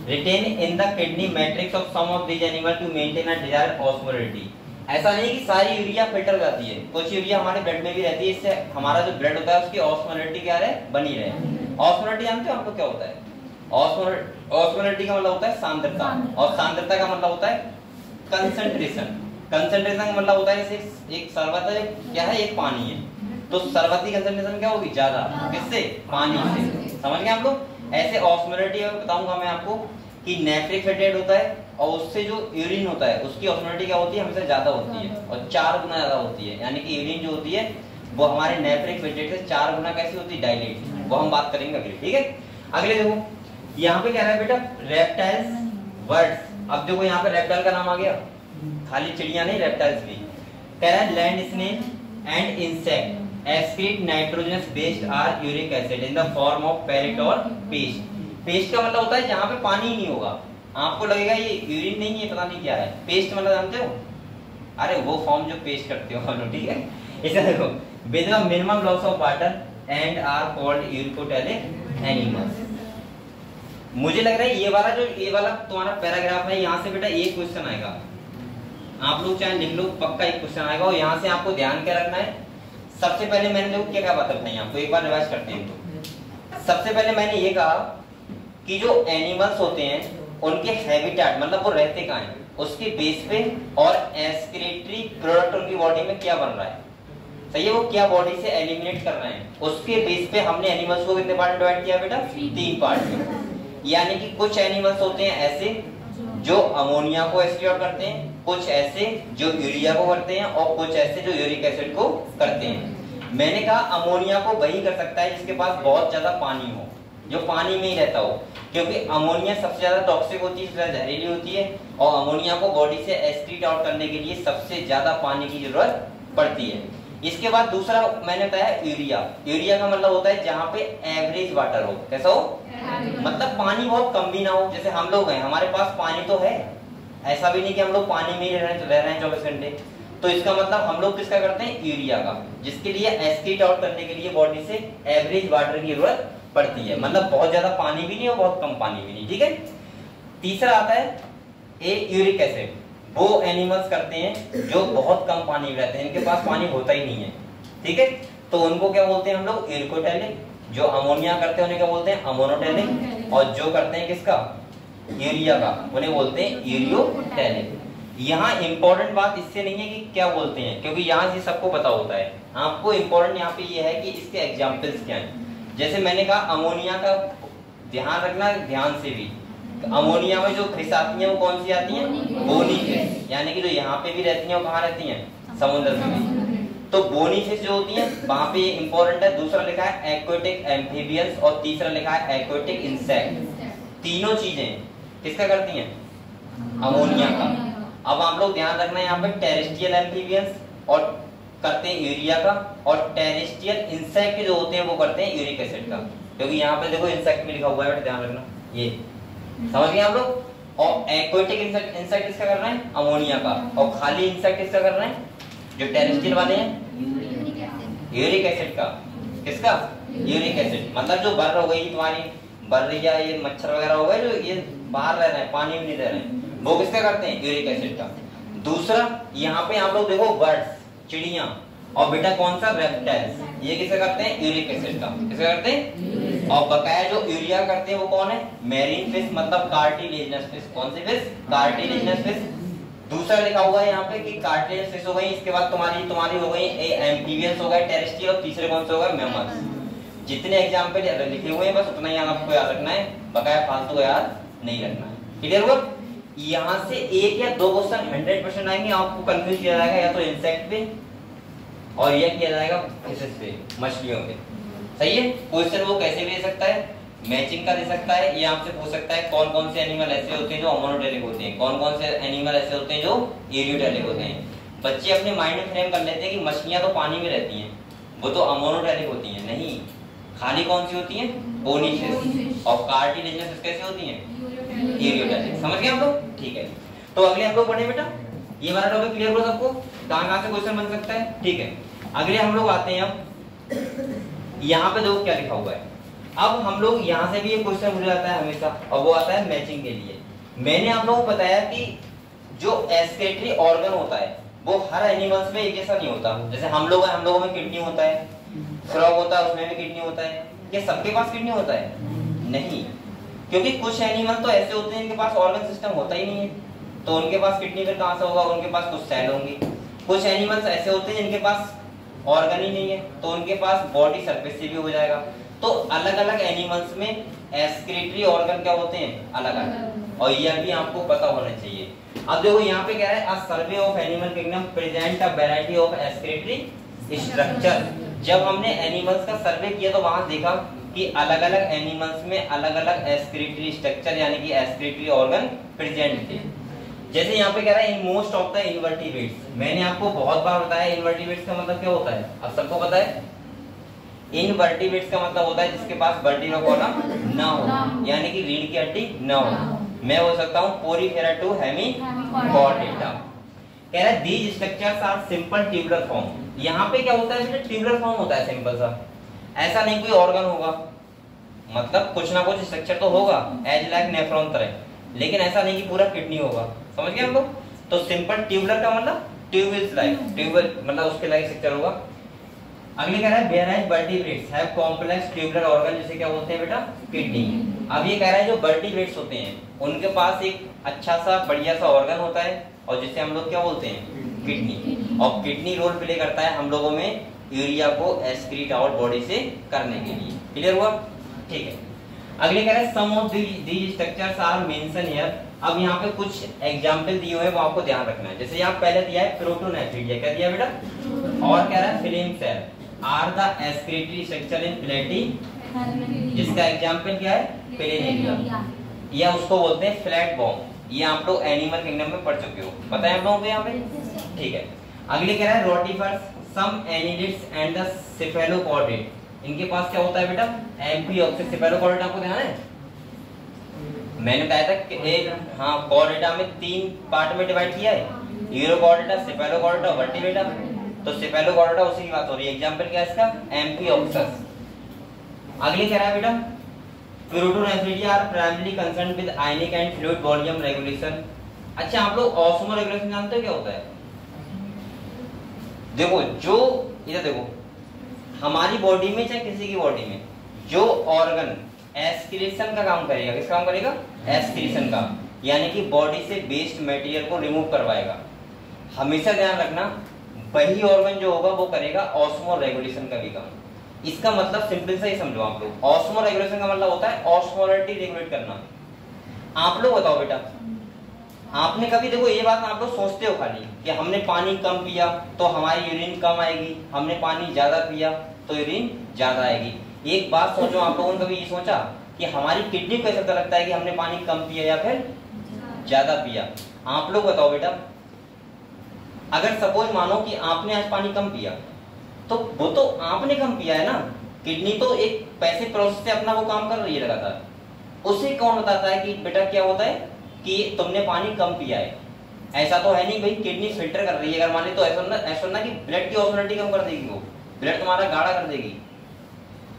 retain in the kidney matrix of some of these animal to maintain a desired osmolality. ऐसा नहीं कि सारी यूरिया फिल्टर हो जाती है, कुछ यूरिया हमारे ब्लड में भी रहती है, इससे हमारा जो ब्लड होता है उसकी ऑस्मोलिटी क्या रहे, बनी रहे। ऑस्मोलिटी जानते हो आपको क्या होता है? ऑस्मोलिटी का मतलब होता है सांद्रता, और सांद्रता का मतलब होता है कंसंट्रेशन। कंसंट्रेशन का मतलब होता है जैसे एक शरबत है, क्या है, एक पानी है, तो शरबत की कंसंट्रेशन क्या होगी, ज्यादा, किससे, पानी से। समझ गए आप लोग? ऐसे ऑस्मोलिटी बताऊंगा मैं आपको कि नाइट्रिक फैटी होता है, और उससे जो यूरिन होता है उसकी ऑस्मोलिटी क्या होती है, हमेशा ज्यादा होती है, और 4 गुना ज्यादा होती है। यानी कि यूरिन जो होती है वो हमारे नाइट्रिक फैटी से 4 गुना कैसी होती है, डायलेट, वो हम बात करेंगे अगले। ठीक है, अगले देखो यहाँ पे क्या है बेटा, रेप्टाइल्स वर्ड्स। अब देखो यहाँ पे रेप्टाइल का नाम आ गया, खाली चिड़िया नहीं, रेप्टाइल्स भी। कह रहा है land snake and insect excrete nitrogenous waste are uric acid in the form of pellet और पेस्ट। पेस्ट का मतलब होता है जहाँ पे पानी ही नहीं होगा, आपको लगेगा ये यूरिन नहीं है, पता नहीं क्या है। पेस्ट मतलब जानते हो, अरे वो फॉर्म जो पेस्ट करते हो हम लोग, ठीक है। इसे देखो, with the minimum loss of water and are called uricotelic animals. मुझे लग रहा है ये वाला तुम्हारा पैराग्राफ है, यहाँ से बेटा एक क्वेश्चन आएगा, आप लोग चाहे लिख लो, पक्का एक क्वेश्चन आएगा। और यहाँ से आपको ध्यान क्या रखना है, सबसे पहले मैंने देखो क्या बात बताई आपको, एक बार रिवाइज करते हैं। तो सबसे पहले मैंने ये कहा कि जो एनिमल्स होते हैं उनके हैबिटेट मतलब वो रहते कहाँ हैं, उसके बेस पे और एक्सक्रीटरी प्रोडक्ट उनकी बॉडी में क्या बन रहा है, सही है, वो क्या बॉडी से एलिमिनेट कर रहे हैं, उसके बेस पे हमने एनिमल्स को कितने पार्ट में डिवाइड किया बेटा, 3 पार्ट में। यानी कि कुछ एनिमल्स होते हैं ऐसे जो अमोनिया को एक्सक्रीट करते हैं, कुछ ऐसे जो यूरिया को करते हैं, और कुछ ऐसे जो यूरिक एसिड को करते हैं। मैंने कहा अमोनिया को वही कर सकता है जिसके पास बहुत ज्यादा पानी हो, जो पानी में ही रहता हो, क्योंकि अमोनिया सबसे ज्यादा टॉक्सिक होती है, सबसे ज्यादा जहरीली होती है, और अमोनिया को बॉडी से एक्सक्रीट आउट करने के लिए सबसे ज्यादा पानी की जरूरत पड़ती है। इसके बाद दूसरा मैंने बताया यूरिया। यूरिया का मतलब होता है जहाँ पे एवरेज वाटर हो, कैसा हो, मतलब पानी बहुत कम भी ना हो। जैसे हम लोग हैं, हमारे पास पानी तो है, ऐसा भी नहीं कि हम लोग पानी में ही रह रहे हैं 24 घंटे, तो इसका मतलब हम लोग किसका करते हैं, यूरिया का, जिसके लिए एक्सक्रीट आउट करने के लिए बॉडी से एवरेज वाटर की जरूरत पड़ती है, मतलब बहुत ज्यादा पानी भी नहीं और बहुत कम पानी भी नहीं, ठीक है। तीसरा आता है यूरिक एसिड। वो एनिमल्स करते हैं जो बहुत कम पानी में रहते हैं, इनके पास पानी होता ही नहीं है, ठीक है, तो उनको क्या बोलते हैं हम लोग, यूरिकोटैलिक। जो अमोनिया करते हैं उन्हें क्या बोलते हैं, अमोनोटैलिक, और जो करते हैं किसका, यूरिया का, उन्हें बोलते हैं यूरियोटैलिक। यहाँ इंपॉर्टेंट बात इससे नहीं है कि क्या बोलते हैं, क्योंकि यहाँ से सबको पता होता है, आपको इंपॉर्टेंट यहाँ पे ये है कि इसके एग्जाम्पल्स क्या हैं। जैसे मैंने कहा अमोनिया का ध्यान रखना, ध्यान से भी, अमोनिया में जो फिश आती है वो कौन सी आती है, बोनी फिश, यानी कि जो यहाँ पे भी रहती है वो कहाँ रहती है, समुद्र में भी। तो बोनी फिश जो होती है वहां पे इंपॉर्टेंट है। दूसरा लिखा है एक्वेटिक एम्फीबियंस, और तीसरा लिखा है एक्वेटिक इंसेक्ट। तीनों चीजें किसका करती हैं, अमोनिया का। अब आप लोग ध्यान रखना है यहाँ पे टेरेस्ट्रियल एम्फीबियंस और करते हैं यूरिया का, और टेरेस्ट्रियल इंसेक्ट जो होते हैं वो करते हैं यूरिक एसिड का, क्योंकि यहाँ पे देखो इंसेक्ट में लिखा हुआ है, ध्यान रखना, ये समझ गए आप लोग। और एक्वेटिक इंसेक्ट किसका कर रहे हैं, अमोनिया का, और खाली इंसेक्ट किसका कर रहे हैं, जो टेरेस्ट्रियल वाले हैं, यूरिक एसिड का। किसका, यूरिक एसिड, मतलब जो बर हो गई तुम्हारी, बर या ये मच्छर वगैरह हो गए जो ये बाहर रह रहे हैं, पानी में नहीं रह रहे हैं, वो किसका करते हैं, यूरिक एसिड का। दूसरा यहाँ पे आप लोग देखो बर्ड्स, चिड़िया, और बेटा कौन सा, रेप्टाइल्स, ये किसे करते हैं, यूरिक एसिड का। किसे करते हैं, और बकाया जो यूरिया करते हैं वो कौन है, मैरीन फिश, मतलब कार्टिलेजिनस फिश। कौन सी फिश, कार्टिलेजिनस फिश। दूसरा लिखा हुआ है यहाँ पे कि कार्टिलेजिनस फिश हो गई, इसके बाद तुम्हारी हो गई एम्फीबियंस हो गए, टेरेस्ट्रियल, और तीसरे कौन से हो गए, मैमल्स। जितने एग्जाम्पल लिखे हुए हैं बस उतना ही आपको याद रखना है, बकाया फालतू याद नहीं रखना है, क्लियर हुआ। यहाँ से 1 या 2 क्वेश्चन 100% आएंगे, आपको कंफ्यूज किया जाएगा या तो इंसेक्ट पे और यह किया जाएगा फिशेस पे, मछलियों पे, सही है। क्वेश्चन वो कैसे भी दे सकता है, मैचिंग का दे सकता है, ये आपसे पूछ सकता है कौन कौन से एनिमल ऐसे होते हैं जो अमोनोटैलिक होते हैं, कौन कौन से एनिमल ऐसे होते हैं जो यूरियोटैलिक होते हैं। बच्चे अपने माइंड में फ्रेम कर लेते हैं कि मछलियां तो पानी में रहती हैं, वो तो अमोनोटैलिक होती हैं, नहीं, खाली कौन सी होती है, बोनी फिश, और कार्टिलेजिनस फिश कैसे होती है, यूरियोटैलिक। समझ गए हम लोग, ठीक है। तो अगले हम लोग पढ़े बेटा, ये वाला टॉपिक क्लियर हुआ सबको, कहाँ से क्वेश्चन बन सकता है, ठीक है। अगले हम लोग आते हैं, अब यहाँ पे देखो क्या लिखा हुआ है। अब हम लोग यहाँ से भी ये क्वेश्चन मुझे आता है हमेशा, और वो आता है मैचिंग के लिए। मैंने आप लोगों को बताया कि जो एक्सक्रीटरी ऑर्गन होता है वो हर एनिमल्स में एक जैसा नहीं होता। जैसे हम लोग हैं, हम लोगों में किडनी होता है, फ्रॉग होता है उसमें भी किडनी होता है, क्या सबके पास किडनी होता है, नहीं, क्योंकि कुछ एनिमल तो ऐसे होते हैं जिनके पास ऑर्गन सिस्टम होता ही नहीं है, तो उनके पास किडनी फिर कहाँ से होगा, उनके पास कुछ सेल होंगे। कुछ एनिमल्स ऐसे होते हैं जिनके पास ऑर्गन ही नहीं है, तो उनके पास बॉडी सरफेस से भी हो जाएगा। तो अलग अलग एनिमल्स में एक्सक्रीटरी ऑर्गन क्या होते हैं, अलग अलग, और यह भी आपको पता होना चाहिए। अब देखो यहाँ पे क्या है, a survey of animal kingdom present a variety of excretory structure. जब हमने एनिमल्स का सर्वे किया तो वहां देखा कि अलग अलग एनिमल्स में अलग अलग एक्सक्रीटरी स्ट्रक्चर यानी कि एक्सक्रीटरी ऑर्गन प्रेजेंट थे। जैसे यहाँ पे कह रहा है in most of the invertebrates. मैंने आपको बहुत बार बताया इनवर्टिब्रेट्स का मतलब क्या होता है, अब सबको पता है। इनवर्टिब्रेट्स का मतलब होता है जिसके पास वर्टिब्रा कॉलम ना हो, यानी कि रीढ़ की हड्डी ना हो। मैं बोल सकता हूँ पोरीफेरा टू हेमीकॉर्डेटा। कह रहा है these structures are simple tubular form. यहाँ पे क्या होता है, ट्यूबुलर फॉर्म होता है सिंपल सा, ऐसा नहीं कोई ऑर्गन होगा, मतलब कुछ ना कुछ स्ट्रक्चर तो होगा एज लाइक नेफ्रॉन तरह, लेकिन ऐसा नहीं कि पूरा किडनी होगा। समझ गए हम लोग। तो सिंपल ट्यूबुलर का मतलब ट्यूब लाइक, ट्यूबुलर मतलब उसके लाइक स्ट्रक्चर होगा। अगले कह रहा है whereas vertebrates have complex tubular organ, जिसे क्या बोलते हैं बेटा, किडनी। अब ये कह रहा है जो वर्टिब्रेट्स होते हैं उनके पास एक अच्छा सा बढ़िया सा ऑर्गन होता है और जिसे हम लोग क्या बोलते हैं, किडनी। और किडनी रोल प्ले करता है हम लोगों में यूरिया को एक्सक्रीट आउट बॉडी से करने के लिए। क्लियर हुआ? ठीक है। अगले कह रहे हैं some of these structures are mention here. अब यहाँ पे कुछ एग्जांपल दिए हुए हैं वो आपको ध्यान रखना है। जैसे यहाँ पहले दिया है प्रोटोनेफ्रिडिया, क्या दिया बेटा, और कह रहा है flame cell are the excretory structure in platy, जिसका एग्जांपल क्या है, प्लेनेरिया, या उसको बोलते हैं फ्लैट बॉम्ब। ये आप लोग एनिमल किंगडम में पढ़ चुके हो, पता है आप लोगों को यहाँ पे। ठीक है। अगले कह रहा है rotifers some annelids and the cephalochordate. इनके पास क्या होता है बेटा, एम्फिऑक्सिस। सेफेलोकॉर्डेट आपको ध्यान है, मैंने बताया था कि एक कॉर्डेटा में 3 पार्ट में डिवाइड किया है, यूरोकॉर्डेटा, सेफेलोकॉर्डेटा, वर्टिब्रेटा। तो सेफेलोकॉर्डेटा उसी की बात हो रही है। एग्जांपल क्या है इसका, एम्फिऑक्सिस। अगले कह रहा है बेटा protonephridia are primary concern with ionic and fluid volume regulation. अच्छा, आप लोग ऑस्मो रेगुलेशन जानते हो क्या होता है? देखो, जो इधर देखो, हमारी बॉडी में चाहे किसी की बॉडी में जो ऑर्गन एस्क्रीशन का काम करेगा, किसका काम करेगा, एस्क्रीशन का, यानी कि बॉडी से वेस्ट मटेरियल को रिमूव करवाएगा, हमेशा ध्यान रखना वही ऑर्गन जो होगा वो करेगा ऑस्मो रेगुलेशन का भी काम। इसका मतलब सिंपल सा ही समझो आप लोग, ऑस्मो रेगुलेशन का मतलब होता है ऑस्मोलरिटी रेगुलेट करना। आप लोग बताओ बेटा, आपने कभी, देखो ये बात आप लोग सोचते हो खाली कि हमने पानी कम पिया तो हमारी यूरिन कम आएगी, हमने पानी ज्यादा पिया तो यूरिन ज्यादा आएगी। एक बात सोचो, आप लोगों ने कभी ये सोचा कि हमारी किडनी को ऐसा पता लगता है कि हमने पानी कम पिया या फिर ज्यादा पिया? आप लोग बताओ बेटा, अगर सपोज मानो कि आपने आज पानी कम पिया तो वो तो आपने कम पिया है ना, किडनी तो एक पैसिव प्रोसेस से अपना वो काम कर रही है लगातार। उसे कौन बताता है कि बेटा क्या होता है कि तुमने पानी कम पिया है? ऐसा तो है नहीं भाई, किडनी फिल्टर कर रही है। अगर मान ली तो ऐसा ना कि ब्लड की ऑस्मोलिटी कम कर देगी, वो ब्लड तुम्हारा गाढ़ा कर देगी,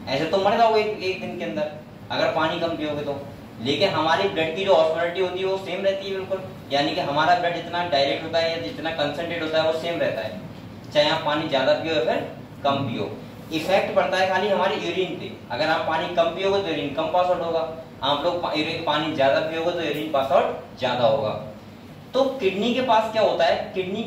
ऐसे तो मर जाओगे एक दिन के अंदर अगर पानी कम पियोगे तो। लेकिन हमारी ब्लड की जो ऑस्मोलिटी होती है वो सेम रहती है बिल्कुल, यानी कि हमारा ब्लड जितना डायरेक्ट होता है या जितना कंसंट्रेट होता है वो सेम रहता है, चाहे आप पानी ज्यादा पियो या फिर कम पियो। इफेक्ट पड़ता है खाली हमारी यूरिन पे। अगर आप पानी कम पियोगे तो यूरिन कम पास आउट होगा, आप लोग पानी ज्यादा पियोगे तो यूरिन पास आउट ज्यादा होगा। तो किडनी के पास क्या होता है, किडनी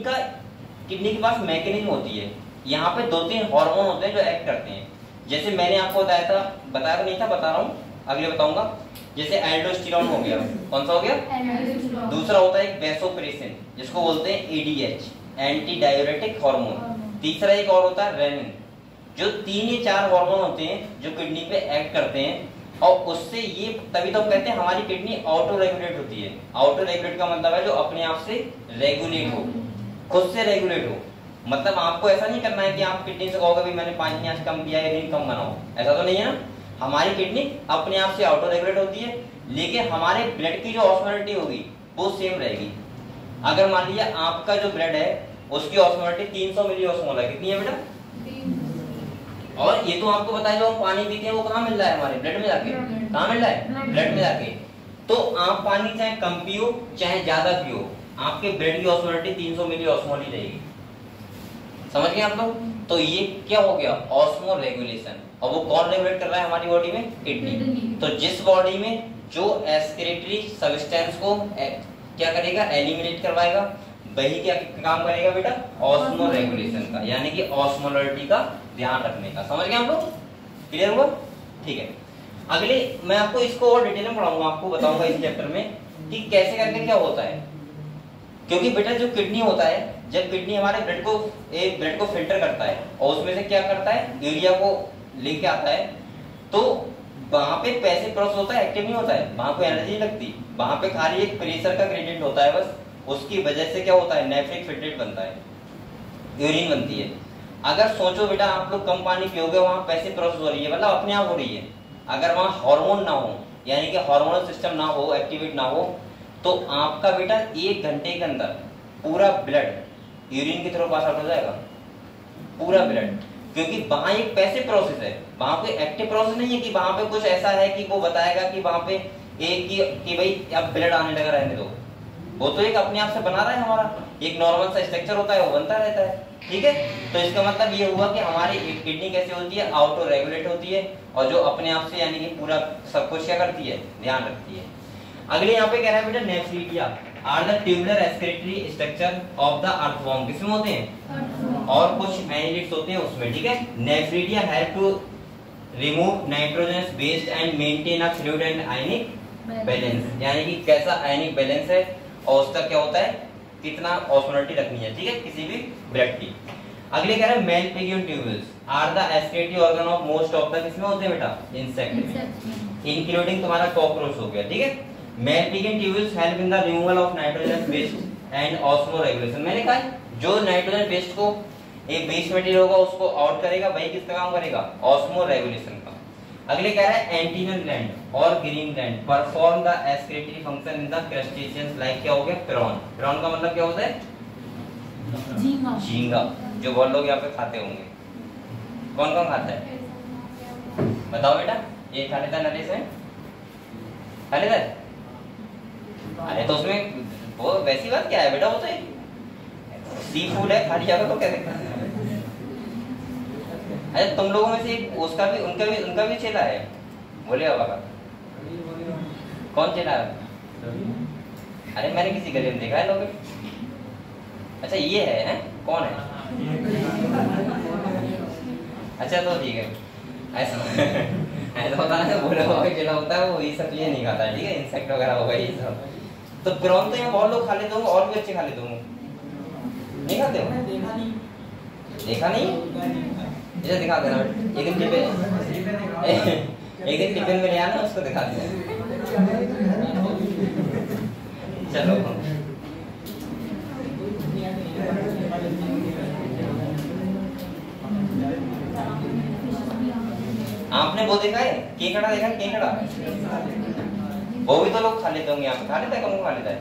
के पास मैकेनिज्म होती है। यहाँ पे 2-3 हार्मोन होते हैं जो एक्ट करते हैं। जैसे मैंने आपको बताया तो नहीं था, बता रहा हूँ, अगले बताऊंगा। जैसे एल्डोस्टेरोन हो गया, कौन सा हो गया, दूसरा होता है वैसोप्रेसिन जिसको बोलते हैं एडीएच, एंटी डाययूरेटिक हार्मोन। तीसरा एक और होता है रेनिन। जो 3 या 4 हार्मोन होते हैं जो किडनी पे एक्ट करते हैं, और उससे ये तभी तो हम कहते हैं हमारी किडनी ऑटो रेगुलेट होती है। ऑटो रेगुलेट का मतलब है जो अपने आप से रेगुलेट हो, खुद से रेगुलेट हो। मतलब आपको ऐसा नहीं करना है कि आप किडनी से कहोगे भी मैंने पानी आज कम पिया है, कम बनाओ, ऐसा तो नहीं है ना। हमारी किडनी अपने आप से ऑटो रेगुलेट होती है, लेकिन हमारे ब्लड की जो ऑस्मोलिटी होगी वो सेम रहेगी। अगर मान लिया आपका जो ब्लड है उसकी ऑस्मोलिटी 300 मिली ऑस्मोल है, कितनी है बेटा? और ये तो आपको बताया जो हम पानी पीते हैं वो कहाँ मिल रहा है, हमारे ब्लड में जाके। कहाँ मिल रहा है? ब्लड में जाके। तो आप पानी चाहे कम पियो चाहे ज्यादा पियो, आपके ब्लड की ऑस्मोलिटी 300 मिली ऑस्मोल ही रहेगी। समझ गए आप लोग? तो ये क्या हो गया, ऑस्मो रेगुलेशन। और वो कौन रेगुलेट कर रहा है हमारी बॉडी में? किडनी। तो जिस बॉडी में जो एक्सक्रीटरी सब्सटेंस को क्या करेगा, एलिमिनेट करवाएगा, वही क्या काम करेगा बेटा, ऑस्मो रेगुलेशन का, यानी कि ऑस्मोलरिटी का ध्यान रखने का। समझ गए आप लोग? क्लियर हुआ? ठीक है। अगले मैं आपको इसको और डिटेल में पढ़ाऊंगा, आपको बताऊंगा इस चैप्टर में कि कैसे करके क्या होता है। क्योंकि बेटा जो किडनी होता है, जब किडनी हमारे ब्लड को फिल्टर करता है और उसमें से क्या करता है, यूरिया को लेके आता है, तो वहां पे पैसिव प्रोसेस होता है, एक्टिव नहीं होता है, वहां पे एनर्जी नहीं लगती, वहां पे खाली एक प्रेशर का ग्रेडियंट होता है बस। उसकी वजह से क्या होता है, नेफ्रिक फिल्ट्रेट बनता है, यूरिन बनती है। अगर सोचो बेटा आप लोग कम पानी पियोगे, वहां पैसिव प्रोसेस हो रही है, मतलब अपने आप हो रही है। अगर वहां हार्मोन ना हो, यानी कि हार्मोनल सिस्टम ना हो, एक्टिवेट ना हो, तो आपका बेटा 1 घंटे के अंदर पूरा ब्लड यूरिन के थ्रू पास आउट हो जाएगा, पूरा ब्लड। क्योंकि वहां एक पैसिव प्रोसेस है, वहां पे एक्टिव प्रोसेस नहीं है कि वहां पे कुछ ऐसा है कि वो बताएगा कि वहां पे एक कि भाई अब ब्लड आने लगा, रहने दो। वो तो एक अपने आप से बना रहा है हमारा एक नॉर्मल सा स्ट्रक्चर होता है वो बनता रहता है, ठीक है। तो इसका मतलब ये हुआ कि हमारी किडनी कैसे होती है, ऑटो रेगुलेट होती है और जो अपने आप से यानी कि पूरा सब कुछ क्या करती है, ध्यान रखती है। अगले यहाँ पे कह रहा है बेटा nephridia are the tubular respiratory structure of the earthworm, किसमें होते हैं, और कुछ एनालिट्स होते हैं उसमें, ठीक है। Nephridia help to remove nitrogenous waste and maintain a fluid and ionic balance, यानी कि कैसा आयनिक बैलेंस है और उसका क्या होता है, कितना ऑस्मोलिटी रखनी है, ठीक है, किसी भी ब्लड की। अगले कह रहे हैं Malpighian tubules are the excretory organ of most of the, किसमें होते हैं बेटा, इंसेक्ट इंक्लूडिंग तुम्हारा कॉकरोच हो गया, ठीक है। Malpighian tubules help in the removal of nitrogen waste and osmoregulation. मैंने कहा जो नाइट्रोजन वेस्ट को एक वेस्ट मटेरियल होगा उसको आउट करेगा, वही किसका काम करेगा, ऑस्मो रेगुलेशन का। अगले कह रहा है एंटीनल ग्लैंड और green gland perform the excretory function in the crustaceans like, क्या हो गया, प्रॉन। प्रॉन का मतलब क्या होता है, झींगा, जो बहुत लोग यहाँ पे खाते होंगे। कौन कौन खाता है बताओ बेटा, ये खा लेता है, नरेश है खा लेता है। अरे तो उसमें वो वैसी बात क्या है बेटा, वो तो सी फूड है, खा लिया तो क्या दिक्कत है। अरे तुम लोगों में से उसका भी उनका भी चेला है, बोले बाबा का कौन चेला है? अरे मैंने किसी गले में देखा है लोग। अच्छा ये है, कौन है? अच्छा तो ठीक है, ऐसा होता है, बोले बाबा का चेला होता है वो ये सब चीजें नहीं खाता है, ठीक है, इंसेक्ट वगैरह होगा ये सब। तो प्रॉन तो यहाँ बहुत लोग खा लेते होंगे, और भी अच्छे खा लेते होंगे, नहीं खाते हो? देखा नहीं, इसे दिखा देना, एक दिन टिफिन में ले आना, उसको दिखा देना। चलो आपने वो देखा है, केकड़ा देखा है, केकड़ा वो भी तो लोग खा लेते होंगे, यहाँ पे खा लेता है, कौन खा लेता है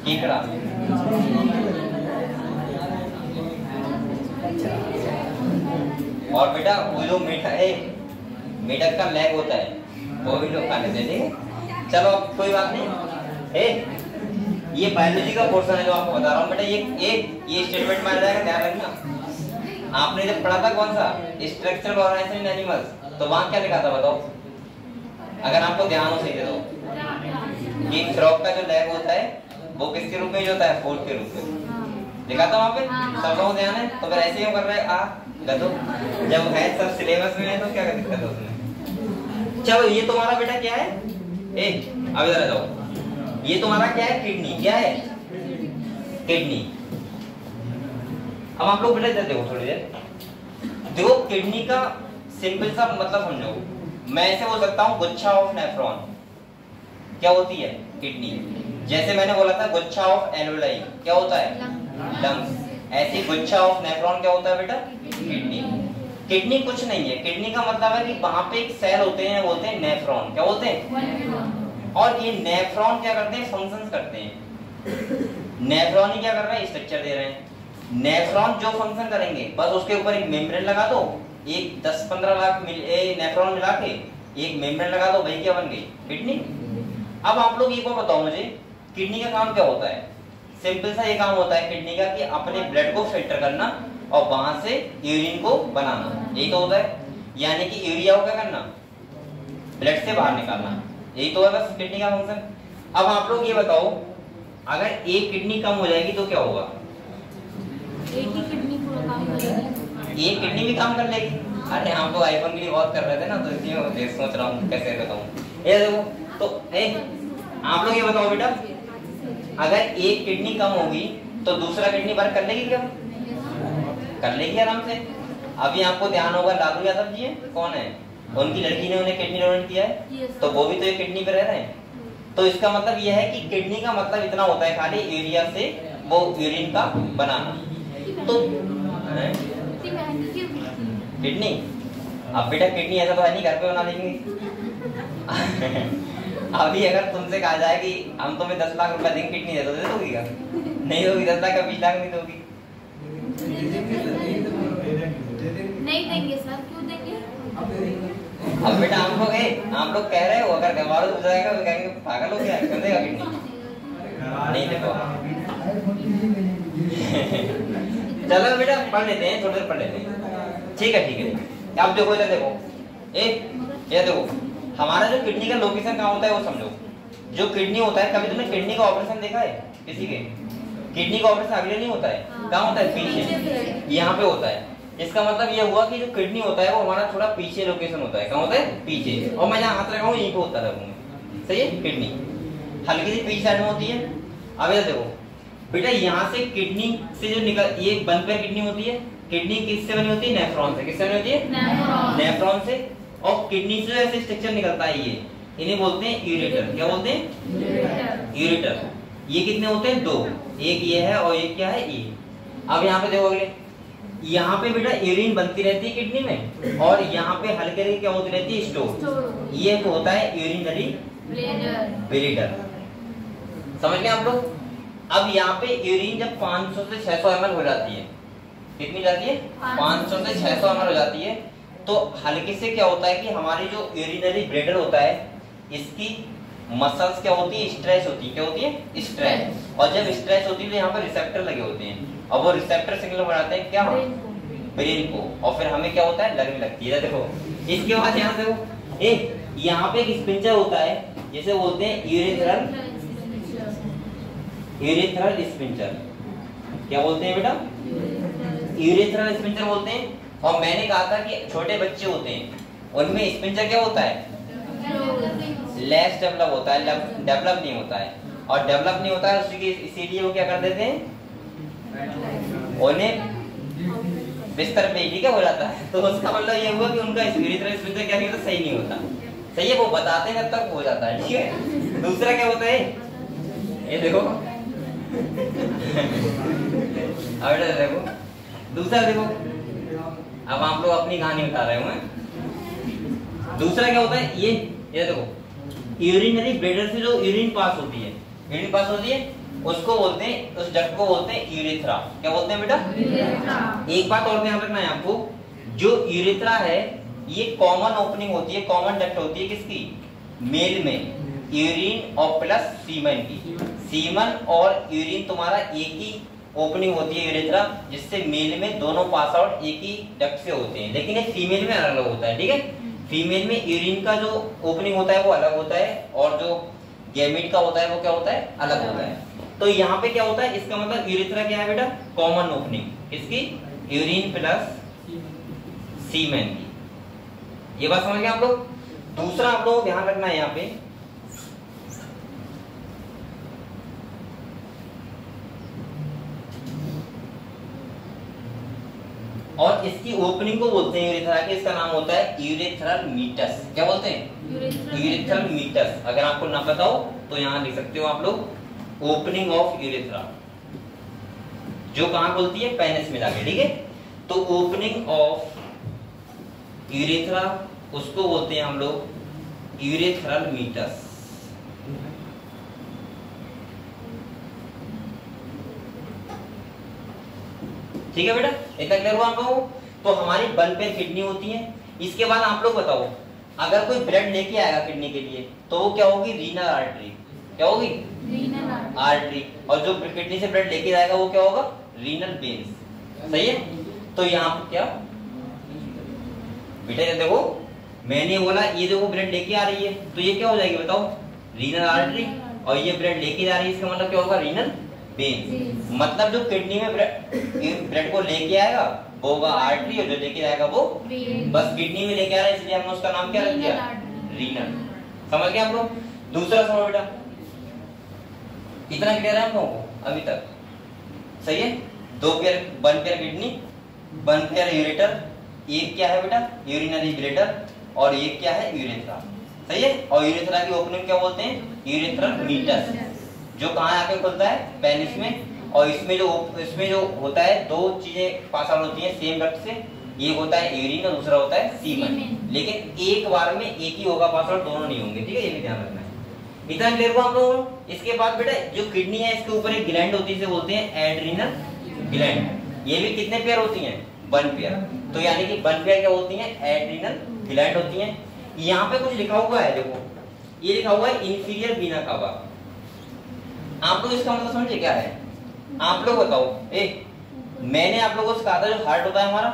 केकड़ा? और बेटा वो जो मेढक का लेग होता है वो भी लोग खा लेते हैं, ठीक है। चलो कोई बात नहीं, ये बायोलॉजी का पोर्शन है जो आपको बता रहा हूँ बेटा। ये स्टेटमेंट में आ जाएगा, ध्यान रखना। आपने जब पढ़ा था कौन सा, स्ट्रक्चरल ऑर्गेनाइजेशन इन एनिमल्स, तो वहां क्या लिखा था बताओ, अगर आपको ध्यान हो सही तो। ये फ्रॉग का जो लेग होता है वो किसके रूप में होता है, फूड के रूप में लिखा था वहां पे, सब लोगों को ध्यान है। तो फिर ऐसे क्यों कर रहे हैं गधो, जब है सब सिलेबस में है तो क्या दिक्कत है उसमें। चलो ये तुम्हारा बेटा क्या है, अब इधर आ जाओ, ये तुम्हारा क्या है, किडनी, क्या है, किडनी। अब आप लोग बेटा इधर देखो, थोड़ी देर देखो, किडनी का सिंपल सा मतलब समझो। मैं ऐसे बोल सकता हूँ गुच्छा ऑफ नेफ्रॉन, क्या होती है किडनी। जैसे मैंने बोला था गुच्छा ऑफ एल्वेलाई क्या होता है, लंग्स। ऐसे गुच्छा ऑफ नेफ्रॉन क्या होता है बेटा, किडनी। किडनी कुछ नहीं है, किडनी का मतलब है कि वहां पे एक सेल होते हैं, बोलते हैं नेफ्रॉन, क्या होते हैं। और ये नेफ्रॉन क्या करते हैं, फंक्शंस करते हैं। नेफ्रॉन ही क्या कर रहे हैं, स्ट्रक्चर दे रहे हैं। नेफ्रॉन जो फंक्शन करेंगे बस उसके ऊपर एक मेम्ब्रेन लगा दो, एक 10-15 लाख नेफ्रॉन मिला के एक मेम्ब्रेन लगा दो, वही क्या बन गई, किडनी। अब आप लोग एक बार बताओ मुझे, किडनी का काम क्या होता है। सिंपल सा ये काम होता है किडनी का कि अपने ब्लड को फिल्टर करना और वहां से यूरिन को बनाना, यही तो होता है। यानी कि यूरिया को क्या करना, ब्लड से बाहर निकालना, यही तो है बस किडनी का फंक्शन। अब आप लोग ये बताओ, अगर एक किडनी कम हो जाएगी तो क्या होगा, एक ही किडनी पूरा काम करेगी, एक किडनी भी काम कर लेगी। अरे हम तो आईफोन के लिए बहुत कर रहे थे ना, तो इसलिए सोच रहा हूँ कैसे बताऊँ। ये देखो तो आप लोग ये बताओ बेटा, अगर एक किडनी कम होगी तो दूसरा किडनी वर्क कर लेगी क्या, कर लेगी आराम से। अभी आपको ध्यान होगा लालू यादव जी है, कौन है, उनकी लड़की ने उन्हें किडनी डोनेट किया है, तो वो भी तो एक किडनी पे रह रहे हैं। तो इसका मतलब यह है कि किडनी का मतलब इतना होता है खाली यूरिया से वो यूरिन का बनाना। तो किडनी, अब बेटा किडनी ऐसा तो है नहीं घर पे बना लेंगे। अभी अगर तुमसे कहा जाए कि हम तुम्हें 10 लाख रुपए देंगे, किडनी दे दोगी क्या, नहीं दोगी, 10 लाख का 20 लाख नहीं दोगी। नहीं देंगे सर, क्यों देंगे। अब बेटा हम लोग कह रहे हो, अगर गवार हो जाएगा तो कहेंगे पागल हो गया, क्यों देगा किडनी, नहीं देखो। चलो बेटा पढ़ लेते हैं, थोड़ी देर पढ़ लेते हैं। ठीक है ठीक है। अब देखो इधर देखो, ये देखो हमारा जो किडनी का लोकेशन कहाँ होता है वो समझो। जो किडनी होता है, कभी तुमने किडनी का ऑपरेशन देखा है किसी के? किडनी का ऑपरेशन अगले नहीं होता है, कहाँ होता है? पीछे, यहाँ पे होता है। इसका मतलब ये हुआ कि जो किडनी होता है वो हमारा थोड़ा पीछे लोकेशन होता है। कहाँ होता है? पीछे। और मैं जहाँ हाथ लगाऊं यहीं पे होता रहूंगा, सही है? किडनी हल्की सी पीछे साइड में होती है। अब ये देखो बेटा, यहाँ से किडनी से जो निकल, ये वन पेयर किडनी होती है। किडनी किससे बनी होती है? नेफ्रॉन से। किससे बनी होती है? नेफ्रॉन से। और किडनी से ऐसे स्ट्रक्चर निकलता है, ये इन्हें बोलते हैं यूरेटर। क्या बोलते हैं? यूरेटर। ये कितने होते हैं? दो, एक ये है और एक क्या है? ये। अब यहाँ पे देखोगे, यहाँ पे बेटा यूरिन बनती रहती है किडनी में, और यहाँ पे हल्के हल्के क्या होती रहती है? स्टोर। ये होता है यूरिनरी ब्लेडर। समझ गए आप लोग? अब यहाँ पे यूरिन जब 500 से 600 ml हो जाती है, कितनी जाती है? 500 से 600 ml हो जाती है, तो हल्के से क्या होता है कि हमारी जो यूरिनरी ब्लेडर होता है, इसकी मसल्स क्या होती है? स्ट्रेच होती है। क्या होती है? स्ट्रेच। और जब स्ट्रेच होती है तो यहाँ पर रिसेप्टर लगे होते हैं, और वो रिसेप्टर सिग्नल बनाते हैं क्या? ब्रेन को। और फिर हमें क्या होता है? लगने लगती है। देखो इसके बाद यहाँ देखो, यहाँ पे एक स्पिंचर होता है, जिसे बोलते हैं यूरेथ्रल स्पिंचर। क्या बोलते हैं बेटा? यूरेथ्रल स्पिंचर बोलते हैं। और मैंने कहा था कि छोटे बच्चे होते हैं, उनमें स्पिंचर क्या होता है? लेस डेवलप होता है, डेवलप नहीं होता है। और डेवलप नहीं होता है इसीलिए वो क्या कर देते हैं? उन्हें बिस्तर पे ही क्या हो जाता है। तो उसका मतलब ये हुआ कि उनका यूरेथ्रल स्पिंचर क्या नहीं होता? सही नहीं होता। सही है, वो बताते हैं जब तक हो जाता है। ठीक है। दूसरा क्या होता है? ये देखो अब देखो दूसरा देखो, अब आप लोग अपनी कहानी बता रहे हो। दूसरा क्या होता है? ये देखो, यूरिनरी ब्लेडर से जो यूरिन पास होती है, उसको बोलते हैं, उस डक्ट को बोलते हैं यूरेथ्रा। क्या बोलते हैं बेटा? यूरेथ्रा। एक बात और ध्यान रखना है आपको, जो यूरेथ्रा है ये कॉमन ओपनिंग होती है, कॉमन डक्ट होती है। किसकी? मेल में यूरिन और प्लस सीमन की। सीमन और यूरिन तुम्हारा एक ही ओपनिंग होती है यूरेथ्रा, जिससे मेल में दोनों पास आउट एक ही डक्ट से होते हैं, लेकिन ये फीमेल में अलग होता है। ठीक है। फीमेल में यूरिन का जो ओपनिंग होता है वो अलग होता है, और जो गैमेट का होता है वो क्या होता है? अलग होता है। तो यहाँ पे क्या होता है? इसका मतलब यूरेथ्रा क्या है बेटा? Common opening. इसकी यूरिन प्लस सीमेन की। ये बात समझ गए आप लोग? दूसरा आप लोग ध्यान रखना है यहाँ पे, और इसकी ओपनिंग को बोलते हैं यूरेथ्रा के, इसका नाम होता है यूरेथ्रल मीटस। क्या बोलते हैं? Urethral meatus. अगर आपको ना पता हो तो यहाँ लिख सकते हो आप लोग, ओपनिंग ऑफ यूरेथ्रा, जो कहाँ बोलती है? पेनिस में जाके। ठीक है। तो ओपनिंग ऑफ यूरेथ्रा उसको बोलते हैं हम लोग यूरेथ्रल मीटस। ठीक है बेटा, इतना क्लियर हुआ आप लोगों को? तो हमारी वन पेयर किडनी होती है। इसके बाद आप लोग बताओ, अगर कोई ब्लड लेके आएगा किडनी के लिए तो वो क्या होगी? Renal artery. क्या होगी? Renal artery. और जो किडनी से ब्लड लेके जाएगा वो क्या होगा? Renal veins. सही है। तो यहाँ पर क्या बेटा, ये देखो मैंने बोला, ये देखो ब्लड लेके आ रही है, तो ये क्या हो जाएगी बताओ? Renal artery. और ये ब्लड लेके जा रही है, इसका मतलब क्या होगा? Renal veins. मतलब जो किडनी में ब्लड को लेके आएगा वो होगा आर्टरी, और जो लेके जाएगा वो बस किडनी में लेके आ रहा है, इसलिए हमने उसका नाम क्या रख दिया? रीनल। समझ गए आप लोग? दूसरा समझो बेटा, इतना क्लियर है हम लोगों को अभी तक? सही है। दो pair, one pair kidney, one pair ureter, एक क्या है बेटा? यूरिनरी ब्लेडर, और एक क्या है? यूरेथ्रा। सही है। और यूरेथ्रा की ओपनिंग क्या बोलते हैं? यूरेथ्रल मीटस, जो कहाँ आके खुलता है? पेनिस में। और इसमें जो होता है, दो चीजें पास आउट होती हैं सेम डक्ट से, एक होता है यूरिन और दूसरा होता है सीमन। लेकिन एक बार में एक ही होगा पास आउट, दोनों नहीं होंगे। ठीक है, ये भी ध्यान रखना है। इतना क्लियर हुआ हम लोग? इसके बाद बेटा जो किडनी है इसके ऊपर एक ग्लैंड होती है, इसे बोलते हैं एड्रिनल ग्लैंड। ये भी कितने पेयर होती हैं? One pair. तो यानी कि वन पेयर क्या होती हैं? एड्रिनल ग्लैंड होती हैं। यहाँ पे कुछ लिखा हुआ है, देखो ये लिखा हुआ है इंफीरियर वीना कावा। आप लोग इसका मतलब समझे क्या है? आप लोग बताओ, मैंने आप लोगों से कहा था जो हार्ट होता है हमारा,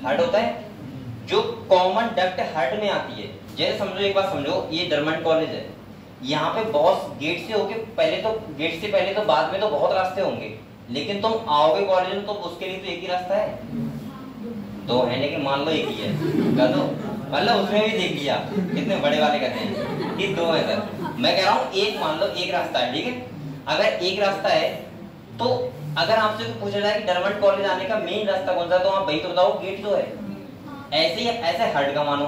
हार्ट होता है जो कॉमन डक्ट हार्ट में आती है। जैसे समझो, एक बात समझो, ये डरमंड कॉलेज है, यहाँ पे बहुत गेट से होके पहले तो, गेट से पहले तो, बाद में तो बहुत रास्ते होंगे, लेकिन तुम आओगे कॉलेज में तो उसके लिए तो एक ही रास्ता है, दो है लेकिन मान लो एक ही है, कह दो, मतलब उसमें भी देख लिया कितने बड़े वाले कहते हैं कि दो है सर, मैं कह रहा हूँ एक, मान लो एक रास्ता है, ठीक है। अगर एक रास्ता है तो अगर आपसे पूछा जाए कि डरमंड कॉलेज आने का मेन रास्ता कौन सा, तो आप वही तो बताओ, गेट जो है। ऐसे ही ऐसे हार्ट का मानो,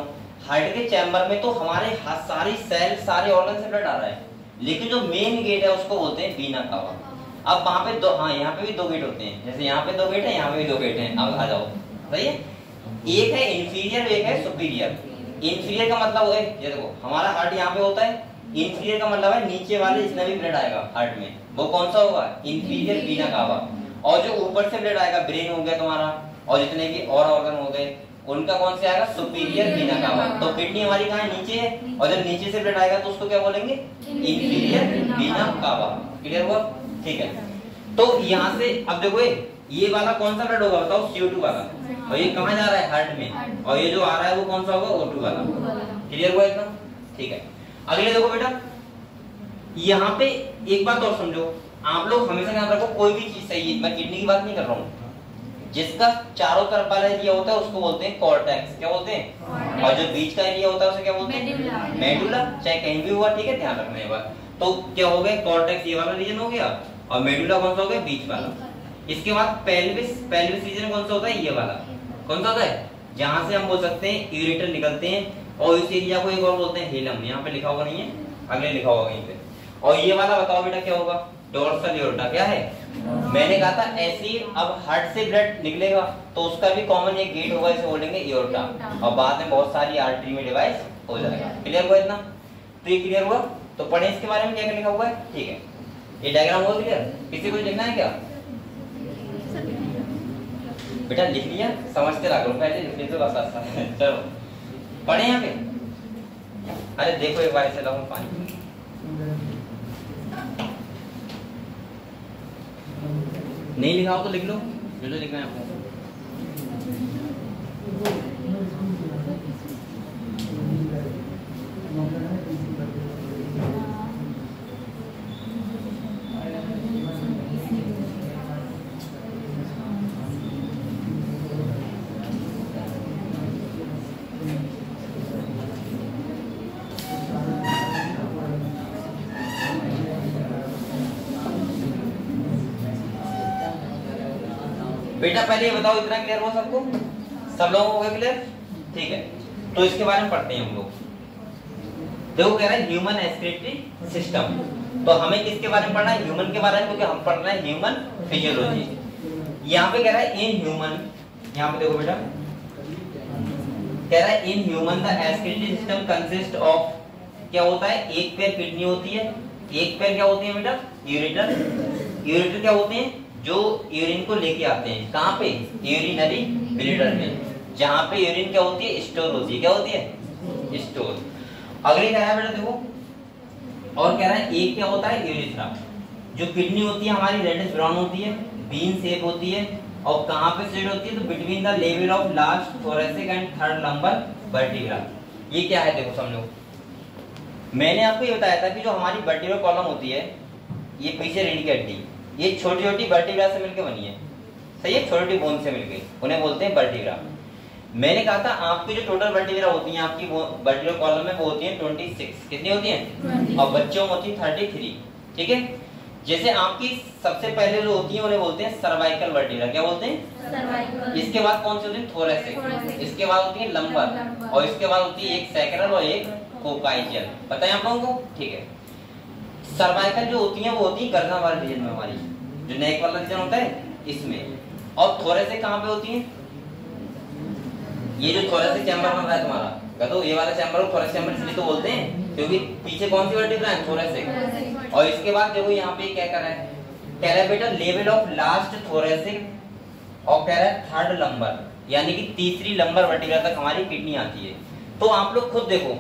हार्ट के चैम्बर में तो हमारे सारी सेल, सारे ऑर्गन से ब्लड आ रहा है, लेकिन जो मेन गेट है उसको बोलते हैं वीना कावा। अब वहां पे दो, हाँ यहाँ पे भी दो गेट होते हैं, जैसे यहाँ पे दो गेट है, यहाँ पे भी दो गेट है। अब आ जाओ, सही है, एक है इंफीरियर, एक है सुपीरियर। इंफीरियर का मतलब है, ये देखो हमारा हार्ट यहाँ पे होता है, इंफीरियर का मतलब है नीचे वाले जितना भी ब्लड आएगा हार्ट में वो कौन सा होगा, इंफीरियर वीना कावा। और जो ऊपर से ब्लड आएगा, ब्रेन हो गया तुम्हारा और जितने भी और ऑर्गन हो गए, उनका कौन से आएगा, सुपीरियर वीना कावा। तो किडनी हमारी कहाँ है, नीचे है, और जब नीचे से ब्लड आएगा तो उसको क्या बोलेंगे, इंफीरियर वीना कावा। क्लियर हुआ, ठीक है। तो यहाँ से अब देखो ये वाला कौन सा ब्लड होगा बताओ, CO2 वाला, और ये कहाँ जा रहा है, हार्ट में, और ये जो आ रहा है वो कौन सा होगा, O2 वाला। क्लियर हुआ एकदम, ठीक है। अगले देखो बेटा, यहाँ पे एक बात और समझो, आप लोग हमेशा याद रखो, कोई भी चीज सही है, मैं किडनी की बात नहीं कर रहा हूँ, जिसका चारों तरफ वाला एरिया होता है उसको बोलते हैं कॉर्टेक्स, क्या बोलते हैं, और जो बीच का एरिया होता है उसे क्या बोलते हैं, मेडुला। चाहे कहीं भी हुआ, ठीक है, ध्यान रखना ये बात। तो क्या हो गया, कॉर्टेक्स ये वाला रीजन हो गया, और मेडुला कौन सा हो गया, बीच वाला। इसके बाद पेल्विस, पेल्विस रीजन कौन सा होता है, ये वाला कौन सा होता है, जहां से हम बोल सकते हैं यूरेटर निकलते हैं, और इस एरिया को एक और बोलते हैं हेलम। यहाँ पे लिखा हुआ नहीं है, अगले लिखा होगा कहीं पे। और ये वाला बताओ बेटा क्या होगा, डोर्सल एओर्टा। क्या है, मैंने कहा था ऐसे ही अब हार्ट से ब्लड निकलेगा तो उसका भी कॉमन एक गेट होगा, इसे बोलेंगे एओर्टा, और बाद में बहुत सारी आर्टरी में डिवाइस हो जाएगा। क्लियर हुआ इतना, तो ये क्लियर हुआ। तो पढ़े इसके बारे में क्या लिखा हुआ है, ठीक है, ये डायग्राम हुआ क्लियर। किसी को लिखना है क्या बेटा, लिख लिया, समझते रहो, पहले लिख लीजिए बस आसान है। चलो पढ़े यहाँ पे, अरे देखो एक बार से लाऊं पानी, नहीं लिखा हो तो लिख लो, जो जो लिखना है आपको। बेटा पहले ये बताओ, इतना क्लियर हो सबको, सब लोगों को क्लियर, ठीक है। तो इसके बारे में पढ़ते हैं हम लोग। देखो कह रहा है ह्यूमन एक्सक्रीटरी सिस्टम, तो हमें किसके बारे में पढ़ना है, ह्यूमन के बारे में, क्योंकि हम पढ़ रहे हैं ह्यूमन फिजियोलॉजी। यहाँ पे कह रहा है इन ह्यूमन, यहाँ पे देखो बेटा कह रहा है in human the excretory system consist of, क्या होता है, एक पैर किडनी होती है, एक पैर क्या होती है बेटा, यूरेटर। यूरेटर क्या होते हैं, जो यूरिन को लेके आते हैं, कहाँ पे, यूरिनरी ब्लैडर में, जहाँ पे यूरिन क्या होती है, स्टोर होती है, क्या होती है, स्टोर। अगले कह रहा है बेटा देखो, और कह रहा है एक क्या होता है, यूरेथ्रा। जो किडनी होती है हमारी रेडिश ब्राउन होती है, बीन शेप होती है, और कहाँ पे सेट होती है, तो between the level of last thoracic and third lumbar vertebra. ये क्या है देखो समझो, मैंने आपको ये बताया था कि जो हमारी वर्टिब्रल कॉलम होती है, ये पीछे रीढ़ की हड्डी, ये छोटी छोटी वर्टिब्रा से मिलकर बनी है, सही है, छोटी छोटी बोन से मिलकर, उन्हें बोलते हैं वर्टिब्रा। मैंने कहा था आपकी जो टोटल वर्टिब्रा होती हैं आपकी वर्टिब्रल कॉलम में, वो होती है 26, कितनी होती हैं, और बच्चों में होती है 33, ठीक है। जैसे आपकी सबसे पहले जो होती है उन्हें बोलते हैं सर्वाइकल वर्टिब्रा, क्या बोलते हैं, सर्वाइकल। इसके बाद कौन सी होती है, थोरेसिक, इसके बाद होती है लंबर, और इसके बाद होती है एक सैक्रल और एक कोकाइजियल। पता है आप लोगों को, ठीक है। सर्वाइकल जो होती है वो होती है गर्दन वाले रीजन में, हमारी जो नेक वाला रीजन होता है इसमें, और थोरेसिक कहाँ पे होती है, ये जो थोरेसिक चैम्बर बन रहा है तुम्हारा, तो ये वाला चैम्बर को थोरेसिक चैम्बर इसलिए तो बोलते हैं क्योंकि पीछे कौन सी वर्टिब्रा है, थोरेसिक। और इसके बाद देखो यहाँ पे क्या कर रहा है, कह रहा है बेटा लेवल ऑफ लास्ट थोरेसिक, और कह रहा है थर्ड लंबर, यानी कि तीसरी लंबर वर्टिब्रा तक हमारी किडनी आती है। तो आप लोग खुद देखो,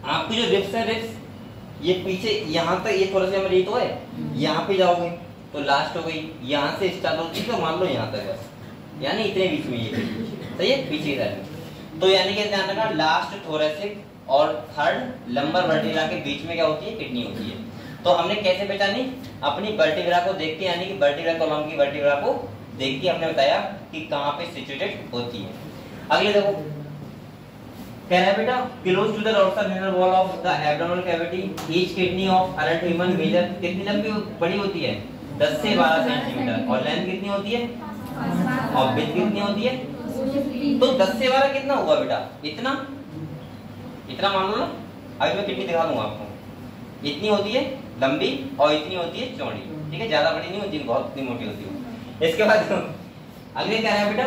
आपकी जो रिब्स है, रिब्स ये पीछे यहाँ तक, ये थोड़ा सा ये तो है, यहाँ पे जाओगे तो लास्ट हो गई, यहाँ से स्टार्ट होती है तो मान लो यहाँ तक बस, यानी इतने बीच में ये सही है पीछे की साइड में। तो यानी कि ध्यान रखना लास्ट थोरेसिक और थर्ड लंबर वर्टिब्रा के बीच में क्या होती है, किडनी होती है। तो हमने कैसे पहचानी, अपनी वर्टिब्रा को देख के, यानी कि वर्टिब्रा कॉलम की वर्टिब्रा को देख के हमने बताया कि कहाँ पे सिचुएटेड होती है। अगले देखो कह रहा है बेटा close to the dorsal inner wall of the abdominal cavity each kidney of adult human measure, कितनी लंबी बड़ी होती है 10 से 12 सेंटीमीटर, और लेंथ कितनी होती है और विड्थ कितनी होती है, तो 10 से 12 कितना होगा बेटा, इतना इतना मान लो ना। अभी मैं किडनी दिखा दूंगा आपको, इतनी होती है लंबी और इतनी होती है चौड़ी, ठीक है, ज्यादा बड़ी नहीं होती, बहुत इतनी मोटी होती है। इसके बाद अगले क्या है बेटा,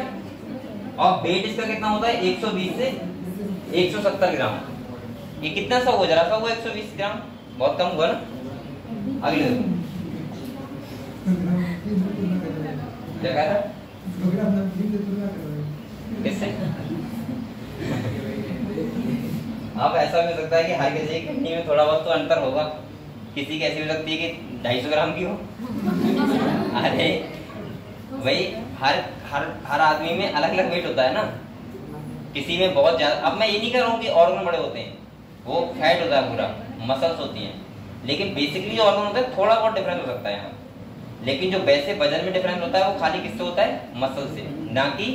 और वेट इसका कितना होता है 120 से 170 ग्राम, ये कितना सा हुआ, जरा सा हुआ 120 ग्राम, बहुत कम हुआ ना। अगले क्या कह रहा किससे, अब ऐसा भी हो सकता है कि हर किसी की किडनी में थोड़ा बहुत तो अंतर होगा, किसी की ऐसी हो सकती है कि 250 ग्राम की हो। अरे भाई हर हर हर आदमी में अलग अलग वेट होता है ना, किसी में बहुत ज्यादा, अब मैं ये नहीं कह रहा हूँ कि ऑर्गन बड़े होते हैं, वो फैट होता है पूरा, मसल्स होती हैं, लेकिन बेसिकली जो ऑर्गन होता है थोड़ा बहुत डिफरेंस हो सकता है यहाँ, लेकिन जो वैसे वजन में डिफरेंस होता है वो खाली किससे होता है, मसल से, ना कि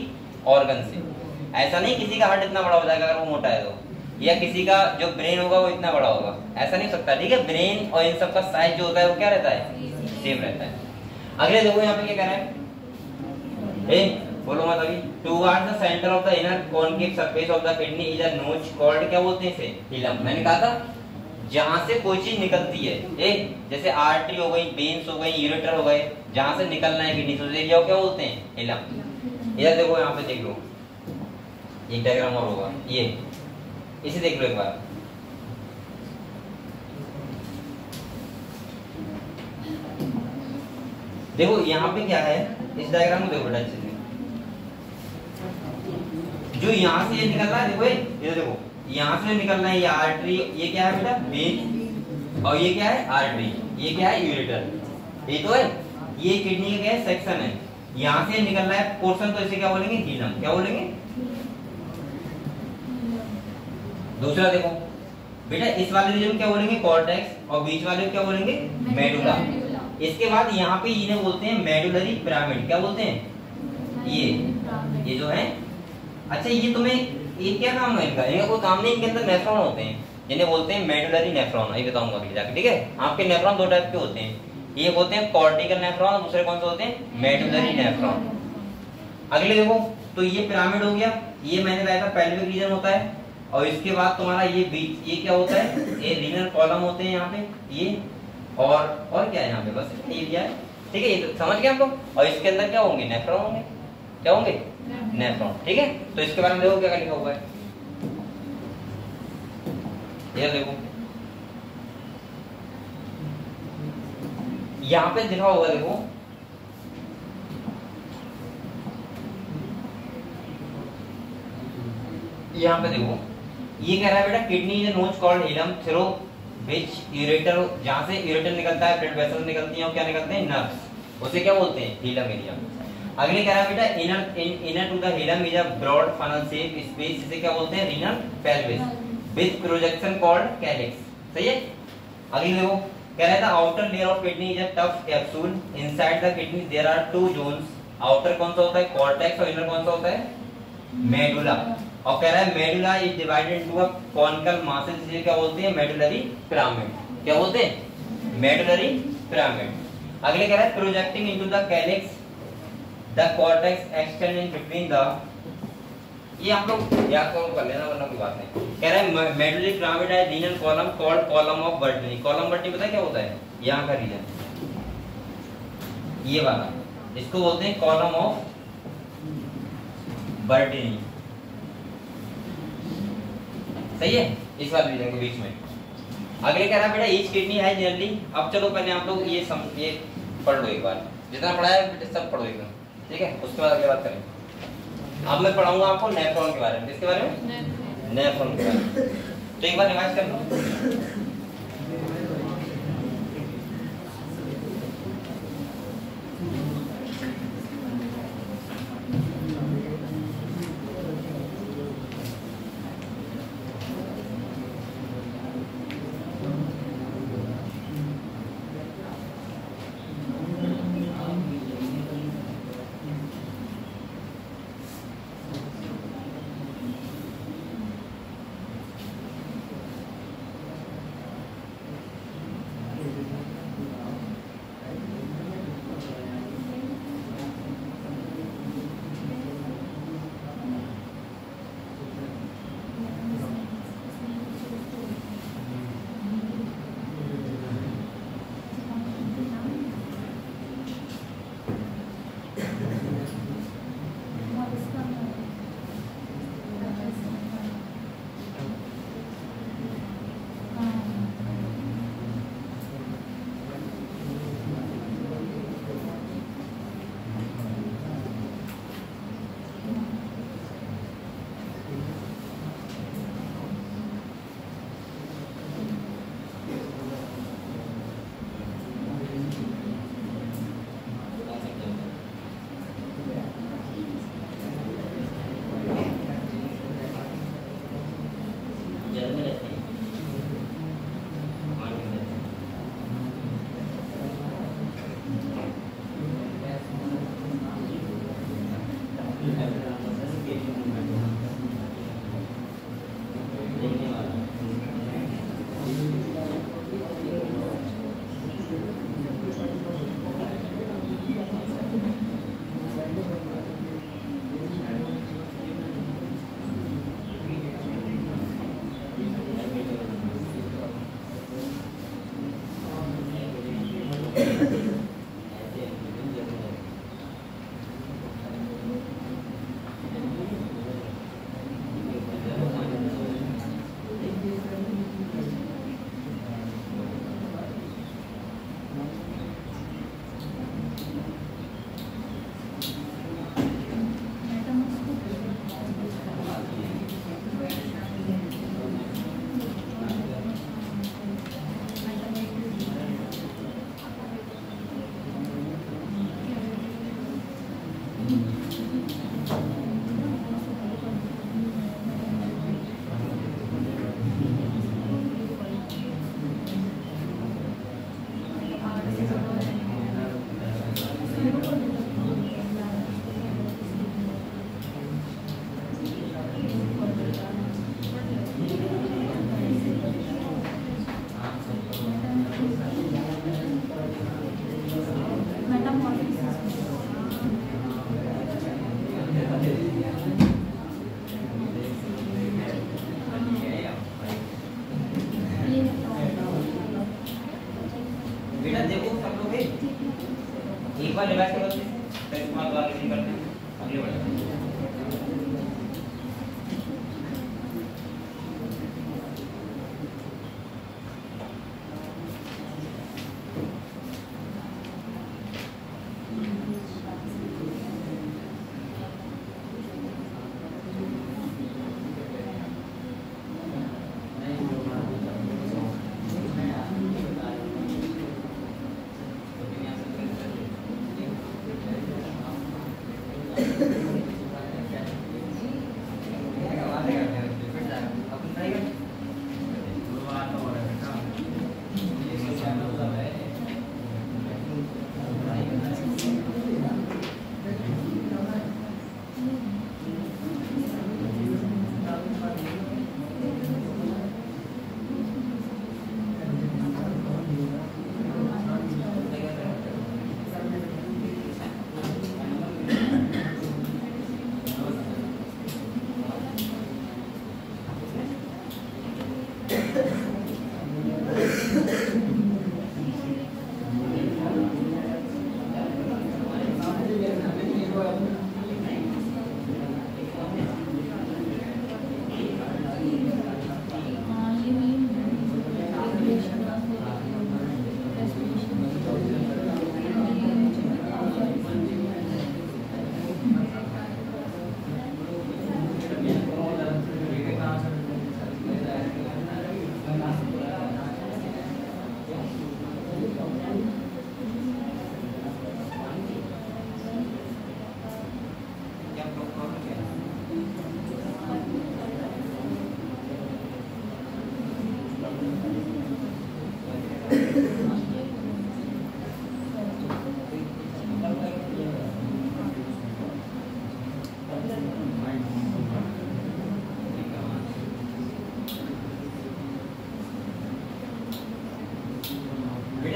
ऑर्गन से। ऐसा नहीं किसी का हार्ट इतना बड़ा हो जाएगा अगर वो मोटा है तो, या किसी का जो ब्रेन होगा वो इतना बड़ा होगा, ऐसा नहीं हो सकता, ठीक है। ब्रेन और इन सब का साइज जो होता है वो क्या रहता है, सेम रहता है। अगले देखो यहाँ पे क्या कह रहा है, बोलो मत अभी, towards the centre of the inner concave surface of the kidney is अ नोच कॉल्ड, क्या बोलते हैं इसे, हिलम। मैंने कहा था जहां से कोई चीज निकलती है, जैसे आर्टरी हो गई, वेन्स हो गई, यूरेटर हो गए, जहां से निकलना है किडनी से, उस एरिया को क्या बोलते हैं, हिलम। इधर देखो यहाँ पे देख लो, एक डायग्राम और होगा, ये इसे देख लो एक बार, देखो यहाँ पे क्या है, इस डायग्राम में देखो बेटा अच्छे से, जो यहाँ से ये निकल रहा है, देखो ये देखो यहाँ से निकलना है, ये आर्टरी, ये क्या है बेटा वेन, और ये क्या है आर्टरी, ये क्या है यूरेटर, ये तो है, ये किडनी का क्या है सेक्शन है, यहाँ से निकल रहा है पोर्शन, तो इसे क्या बोलेंगे, हिलम, क्या बोलेंगे। दूसरा देखो बेटा, इस वाले रीजन क्या बोलेंगे, कॉर्टेक्स, और बीच वाले क्या बोलेंगे, मेडुला। इसके बाद यहाँ पे इन्हें बोलते हैं मेडुलरी पिरामिड, क्या बोलते हैं, ये जो है, अच्छा ये तुम्हें, ये क्या काम है इनका, इनका कोई काम नहीं, इनके अंदर नेफ्रॉन होते हैं, जिन्हें बोलते हैं मेडुलरी नेफ्रॉन, ये बताऊंगा अभी जाके, ठीक है। आपके नेफ्रॉन दो टाइप के होते हैं, ये होते हैं कॉर्टिकल नेफ्रॉन, और दूसरे कौन से होते हैं, मेडुलरी नेफ्रॉन। अगले देखो, तो ये पिरामिड हो गया, ये मैंने बताया था पेल्विक रीजन होता है, और इसके बाद तुम्हारा ये बीच, ये क्या होता है, ये रीनल कॉलम होते हैं यहाँ पे, ये और क्या है यहाँ पे, बस ये दिया है, ठीक है, ये तो समझ गए हम लोग। और इसके अंदर क्या होंगे, नेफ्रॉन होंगे, क्या होंगे, नेफ्रॉन, ठीक है। तो इसके बारे में देखो क्या लिखा हुआ है, ये देखो यहाँ पे लिखा हुआ, देखो यहाँ पे देखो, ये कह रहा है बेटा kidney is notch called hilum through which ureter, जहां से यूरेटर निकलता है, ब्लड वेसल्स निकलती हैं, और क्या निकलते हैं, नर्व्स, उसे क्या बोलते हैं, हिलम एरिया। अगले कह रहा है बेटा inner to the hilum is a broad funnel shape space, इसे क्या बोलते हैं, renal pelvis with projection called calyx, सही है। अगले देखो कह रहा है the outer layer of kidney is a tough capsule, inside the kidney there are two zones, outer कौन सा होता है, कॉर्टेक्स, और इनर कौन सा होता है, मेडुला। और कह रहा है medulla is divided into a conical masses, इसे क्या बोलते हैं, मेडुलरी पिरामिड, क्या बोलते हैं, मेडुलरी पिरामिड। अगले कह रहा है projecting into the calyx the cortex extending between the, ये आप लोग याद कर लेना वरना कोई बात नहीं। कह रहा है मेडुलरी पिरामिड है renal column called column of Bertini, column Bertini पता है क्या होता है, यहाँ का रीजन, ये वाला, इसको बोलते हैं कॉलम ऑफ बर्टनी, सही है, इस वाले रीजन के बीच में। अगले कह रहा है बेटा ईच किडनी है जनरली, अब चलो पहले आप लोग ये पढ़ लो एक बार, जितना पढ़ा है सब पढ़ो एकदम, ठीक है, उसके बाद अगली बात करेंगे। अब मैं पढ़ाऊंगा आपको नेफ्रॉन के बारे में, किसके बारे में, नेफ्रॉन के बारे में, तो एक बार रिवाइज कर लो। बार रिवाइज करो, फिर इसके बाद दोबारा रिवीजन करते हैं, आगे बढ़ते हैं।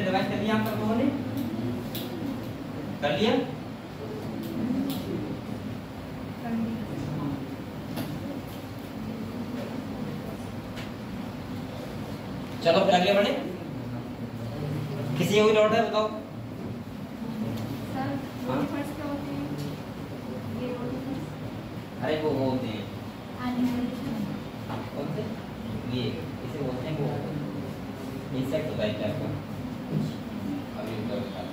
रिवाइज कर लिया आप सब लोगों ने? कर लिया? चलो फिर अगले बढ़े। किसी को डाउट है बताओ। सर फर्स्ट क्या होते हैं? ये अरे वो होते हैं एनिमल ये इसे बोलते हैं वो इंसेक्ट होता है क्या आपको? अभी होता है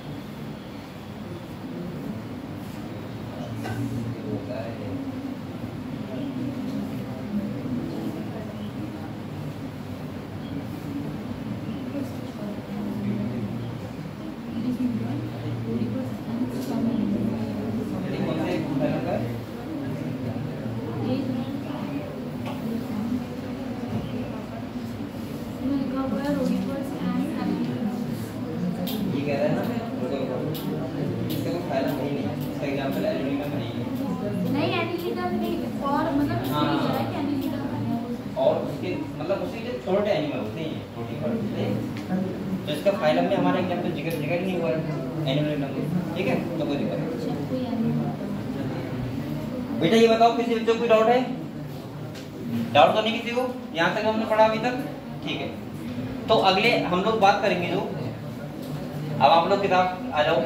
छोटे एनिमल होते हैं, छोटी बर्ड होते हैं। तो इसका फाइलम में हमारा एग्जांपल जिक्र नहीं हुआ है एनिमल एग्जांपल, ठीक है? तो कोई दिक्कत नहीं। बेटा ये बताओ किसी बच्चों को कोई डाउट है? डाउट तो नहीं किसी को? यहाँ तक हमने पढ़ा अभी तक, ठीक है? तो अगले हम लोग बात करेंगे जो, अब आप लोग किताब आ जाओ।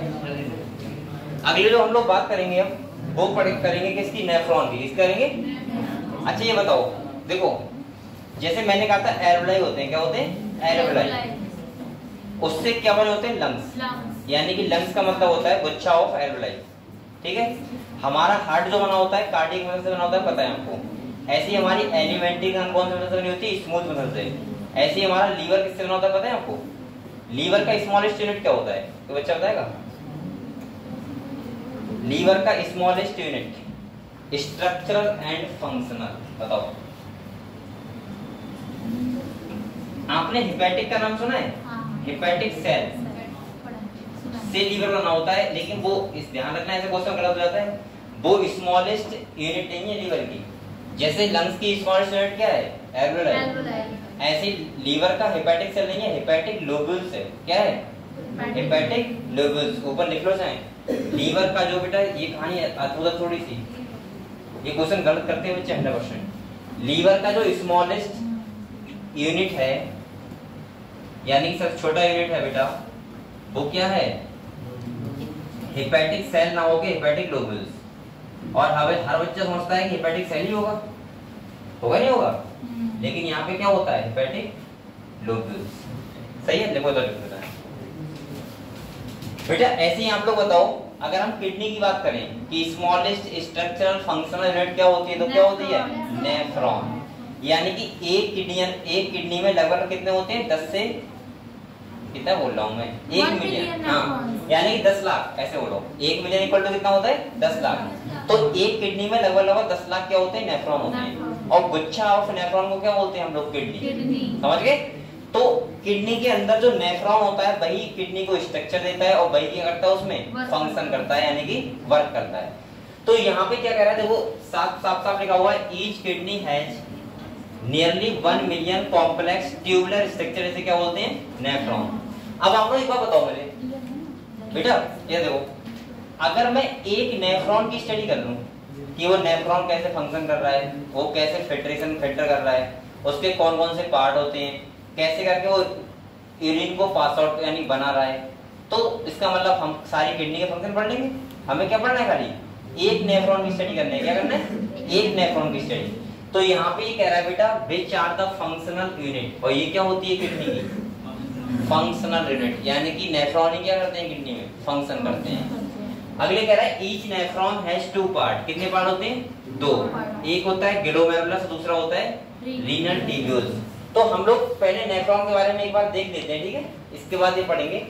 अगले जो हम लोग बात करेंगे अब वो करेंगे किसकी? नेफ्रॉन की। किस करेंगे? अच्छा ये बताओ, देखो जैसे मैंने कहा था एल्वेओलाई होते हैं, क्या होते हैं? एल्वेओलाई। उससे क्या बने होते हैं? लंग्स। यानी कि लंग्स का मतलब होता है गुच्छा ऑफ एल्वेओलाई, ठीक है? हमारा हार्ट जो बना होता है कार्डियक मसल से बना होता है, पता है आपको। ऐसी हमारी एलिमेंट्री गन कौन से मसल से बनी होती है? स्मूथ मसल से। ऐसी हमारा लीवर किससे बना होता है, पता है आपको? लीवर का स्मॉलेस्ट यूनिट क्या होता है? तो बच्चा बताएगा? लीवर का smallest unit structural and functional, बताओ। आपने हिपैटिक का नाम सुना है? हिपैटिक सेल से लीवर बना होता है, लेकिन वो इस ध्यान रखना ऐसे क्वेश्चन गलत हो जाता है, वो स्मॉलेस्ट यूनिट नहीं है लीवर की। जैसे लंग्स की स्मॉलेस्ट यूनिट क्या है? एल्वेओलाई। ऐसे लीवर का हिपैटिक सेल नहीं है, हिपैटिक लोब्यूल्स है। क्या है? Hepatic lobules. ऊपर लिख लो चाहे। लीवर का जो बेटा ये कहानी अधूरा थोड़ी सी, ये क्वेश्चन गलत करते हैं बच्चे 100%। लीवर का जो स्मॉलेस्ट यूनिट है, यानी सबसे छोटा यूनिट है बेटा, वो क्या है? हेपेटिक सेल ना होके हेपेटिक लोब्यूल्स, और हर बच्चा समझता है कि हेपेटिक सेल ही होगा, होगा नहीं होगा, लेकिन यहाँ पे क्या होता है, हेपेटिक लोब्यूल्स। सही है, देखो तो लिख रहा है बेटा। ऐसे ही आप लोग बताओ, अगर हम किडनी की बात करें कि स्मॉलेस्ट स्ट्रक्चरल फंक्शनल यूनिट क्या होती है, तो क्या होती है, नेफ्रॉन। यानी कि एक किडनी में लगभग कितने होते हैं, 10 से कितना बोल रहा हूँ मैं, 1 मिलियन, हाँ, यानी कि 10 लाख, ऐसे बोलो, 1 मिलियन इक्वल टू कितना होता है, 10 लाख। तो एक किडनी में लगभग 10 लाख क्या होते हैं, नेफ्रॉन होते हैं। और गुच्छा ऑफ नेफ्रॉन को क्या बोलते हैं हम लोग, किडनी। समझ गए। तो किडनी के अंदर जो नेफ्रॉन होता है वही किडनी को स्ट्रक्चर देता है, और वही क्या करता है, उसमें फंक्शन करता है, यानी कि वर्क करता है। तो यहाँ पे क्या कह रहा है, देखो साफ साफ लिखा हुआ है, each kidney has nearly 1 million complex tubular structure, इसे क्या बोलते हैं, नेफ्रॉन। अब आप लोग एक बात बताओ मुझे बेटा, ये देखो, अगर मैं एक नेफ्रॉन की स्टडी कर लूं कि वो नेफ्रॉन कैसे फंक्शन कर रहा है, वो कैसे फिल्टर कर रहा है, उसके कौन कौन से पार्ट होते हैं, कैसे करके वो यूरिन को पास आउट यानी बना रहा है, तो इसका मतलब हम सारी किडनी के फंक्शन पढ़ लेंगे। हमें क्या पढ़ना है, खाली एक नेफ्रॉन की स्टडी करनी है। क्या करना है, एक नेफ्रॉन की स्टडी। तो यहाँ पे ये कह रहा है बेटा, which are the functional unit, और ये क्या होती है किडनी की, फंक्शनल यूनिट, यानी कि नेफ्रॉन ही क्या करते हैं, किडनी में फंक्शन करते हैं। अगले कह रहा है, ईच नेफ्रॉन हैज 2 पार्ट, कितने पार्ट होते हैं, 2। एक होता है ग्लोमेरुलस, दूसरा होता है रीनल ट्यूब्यूल्स। तो हम लोग पहले नेफ्रॉन के बारे में एक बार देख लेते हैं, ठीक है, इसके बाद ये पढ़ेंगे।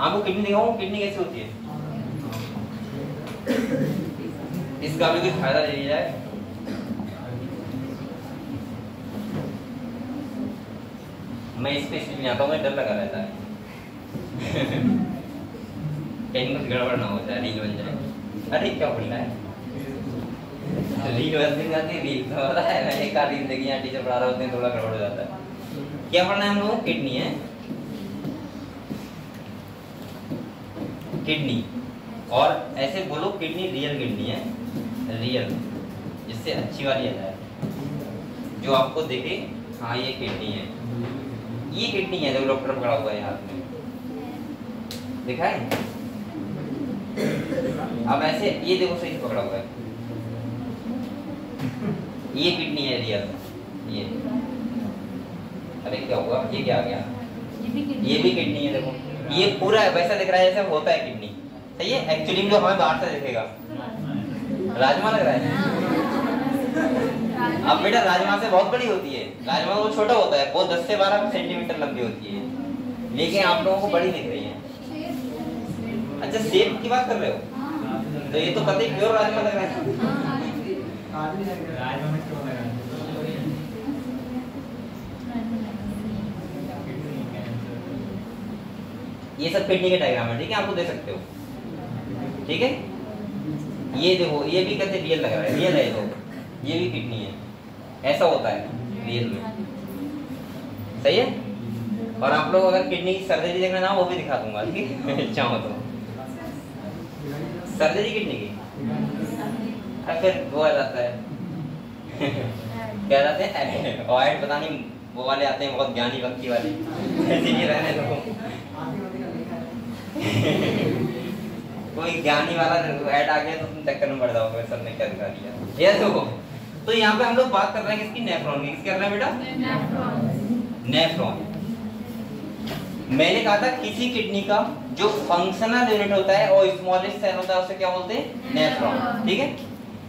आपको किडनी दिखाऊं, किडनी कैसी होती है, इसका भी कुछ फायदा ले लिया जाए। मैं इस पे इसलिए आता हूँ, मैं डर लगा रहता है कहीं कुछ गड़बड़ ना हो जाए, रील बन जाए। अरे क्या बोल रहा है, रील बन जाती है, रील तो होता है, मैं एक रील देखी, यहाँ टीचर पढ़ा रहे होते हैं, थोड़ा गड़बड़ हो जाता है। क्या पढ़ना है हम लोगों को, किडनी है, किडनी। और ऐसे बोलो, किडनी रियल किडनी है, रियल, जिससे अच्छी वाली है, जो आपको देखे हाँ ये किडनी है, ये किडनी है, जो डॉक्टर पकड़ा हुआ है हाथ में, देखा है। अब ऐसे ये देखो, सही से पकड़ा हुआ है, ये किडनी है रियल, ये। अरे क्या हुआ, ये क्या आ गया, ये भी किडनी है, देखो ये पूरा वैसा दिख रहा है जैसे होता है किडनी। सही है, एक्चुअली जो हमें बाहर से दिखेगा राजमा लग रहा है। अब बेटा राजमा से बहुत बड़ी होती है, राजमा वो छोटा होता है, वो 10 से 12 सेंटीमीटर लंबी होती है, लेकिन आप लोगों को बड़ी दिख रही है। अच्छा सेब की बात कर रहे हो, तो ये तो कतई प्योर राजमा लग रहा है। ये सब किडनी के डायग्राम है, ठीक है, आपको दे सकते हो, ठीक है। ये देखो, ये भी कहते रियल लग रहा है, रियल है ये, तो ये भी किडनी है, ऐसा होता है रियल में। सही है। और आप लोग अगर किडनी की सर्जरी देखना ना, वो भी दिखा दूंगा, ठीक है चाहो तो। सर्जरी किडनी की फिर वो आ जाता है क्या जाते हैं ऑइड, पता नहीं वो वाले आते हैं, बहुत ज्ञानी भक्ति वाले, इसीलिए रहने दो। कोई ज्ञानी वाला ऐड आ गया तो तुम चक्कर में पड़ जाओगे, सर ने क्या दिखा दिया। ये देखो, तो यहाँ पे हम लोग बात कर रहे हैं किसकी, नेफ्रॉन की। किसकी कर रहे हैं बेटा, नेफ्रॉन। मैंने कहा था किसी किडनी का जो फंक्शनल यूनिट होता है और स्मॉलेस्ट सेल होता है, उसे क्या बोलते हैं, नेफ्रॉन। ठीक है,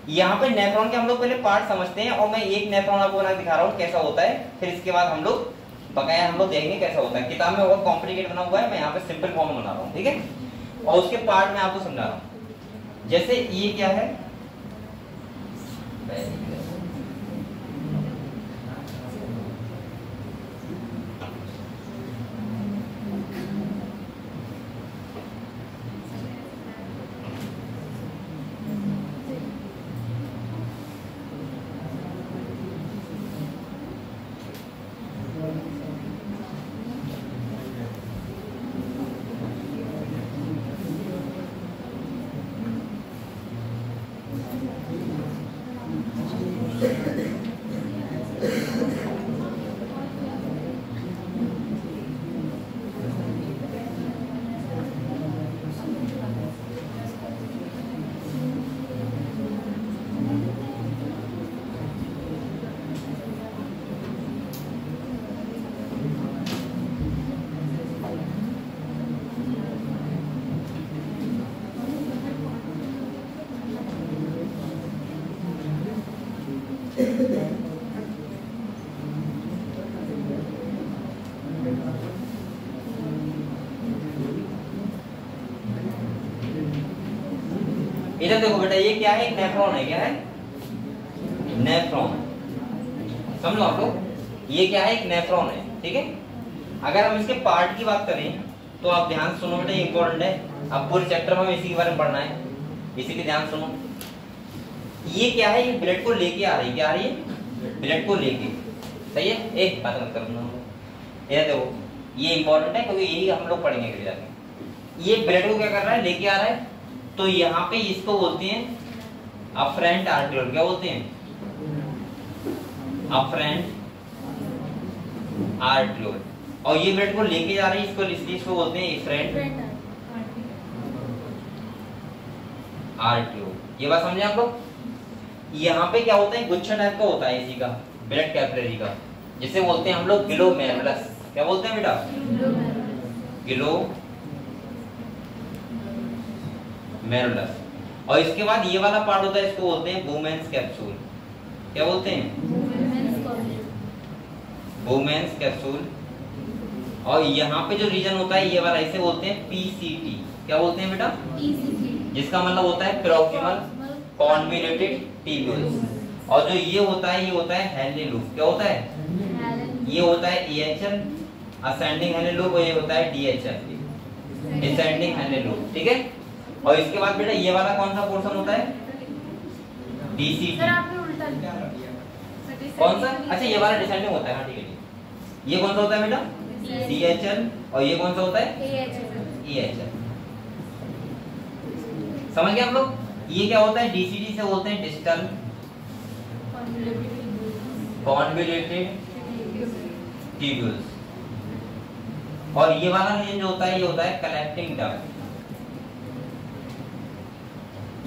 यहाँ पे नेफ्रॉन के हम लोग पहले पार्ट समझते हैं, और मैं एक नेफ्रॉन आपको बना दिखा रहा हूँ कैसा होता है, फिर इसके बाद हम लोग बकाया हम लोग देखेंगे कैसा होता है। किताब में बहुत कॉम्प्लिकेट बना हुआ है, मैं यहाँ पे सिंपल फॉर्म बना रहा हूँ, ठीक है, और उसके पार्ट में आपको समझा रहा हूँ। जैसे ये क्या है, इधर देखो बेटा, ये क्या है? एक नेफ्रॉन है। क्या है? नेफ्रॉन। समझ लो आप लोग, ये क्या है? एक नेफ्रॉन है। ठीक है, अगर हम इसके पार्ट की बात करें तो आप ध्यान सुनो बेटा, इंपॉर्टेंट है। अब पूरे चैप्टर में हमें इसी के बारे में पढ़ना है, इसीलिए ध्यान सुनो। ये क्या है? ये ब्लड को लेके आ रही है। क्या आ रही है? ब्लड को लेके। सही है, एक बात मत करना। ये देखो, ये इंपॉर्टेंट है क्योंकि यही हम लोग पढ़ेंगे अगले जाके। ये ब्लड को क्या कर रहा है? लेके आ रहा है। तो यहाँ पे इसको बोलते हैं अफरेंट आर्ट्रियोल। क्या बोलते हैं? Afferent arteriole. और ये ब्लड को लेके जा रही है, इसको इसलिए इसको बोलते हैं इफरेंट आर्ट्रियोल। ये बात समझे आप लोग? यहाँ पे क्या होता है? गुच्छा टाइप का होता है इसी का, ब्लड कैपिलरी का, जिसे बोलते हैं हम लोग ग्लोमेरुलस। क्या बोलते हैं बेटा? ग्लोमेरुलस। और इसके बाद ये वाला पार्ट होता है, इसको बोलते हैं बूमेन्स कैप्सूल। क्या बोलते हैं? बूमेन्स कैप्सूल। और यहाँ पे जो रीजन होता है ये वाला, इसे बोलते हैं पीसीटी। क्या बोलते हैं बेटा? जिसका मतलब होता है प्रॉक्सिमल कॉन्वोल्यूटेड ट्यूब्यूल्स। और जो ये होता है हेनली लूप। क्या होता है? ये होता है EHL असेंडिंग हेनली लूप, और ये होता है DHL डिसेंडिंग हेनली लूप। ठीक है, और इसके बाद बेटा ये वाला कौन सा पोर्शन होता है? DCT। कौन सा? अच्छा, ये वाला डिसेंडिंग होता है। हाँ ठीक है। ये कौन सा होता है बेटा? CHL। और ये कौन सा होता है? EHL। समझ गए हम लोग? ये क्या होता है? DCT से बोलते हैं डिस्टल कॉन्वोल्यूटेड ट्यूब्यूल्स। और ये वाला रीजन जो होता है ये होता है कलेक्टिंग डक्ट।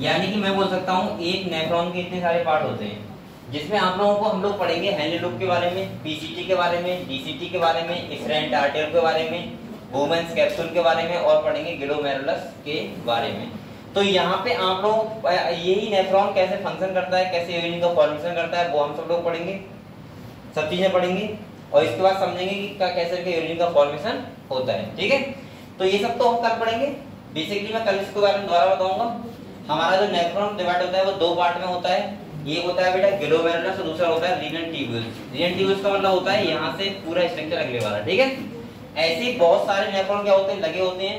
यानी कि मैं बोल सकता हूँ एक नेफ्रॉन के इतने सारे पार्ट होते हैं, जिसमें आप लोगों को हम लोग पढ़ेंगे हेनली लूप के बारे में, पीसीटी के बारे में, डीसीटी के बारे में, इफरेंट आर्टेरियोल के बारे में, बूमेन्स कैप्सूल के बारे में, और पढ़ेंगे ग्लोमेरुलस के बारे में। तो यहाँ पे आप लोग यही नेफ्रॉन कैसे फंक्शन करता है, कैसे यूरिन का फॉर्मेशन करता है, वो हम सब लोग पढ़ेंगे, सब चीजें पढ़ेंगे। और इसके बाद समझेंगे कि कैसे यूरिन का फॉर्मेशन होता है। ठीक है, तो ये सब तो हम कल पढ़ेंगे। बेसिकली मैं कल इसके बारे में दोबारा बताऊंगा। हमारा जो नेफ्रॉन डिवाइड होता है वो दो पार्ट में होता है। ये होता है बेटा ग्लोमेरुलस, और दूसरा होता है रीनल ट्यूब्यूल्स। रीनल ट्यूब्यूल्स का मतलब होता है यहाँ से पूरा स्ट्रक्चर अगले वाला। ठीक है, ऐसे बहुत सारे नेफ्रॉन क्या होते हैं? लगे होते हैं।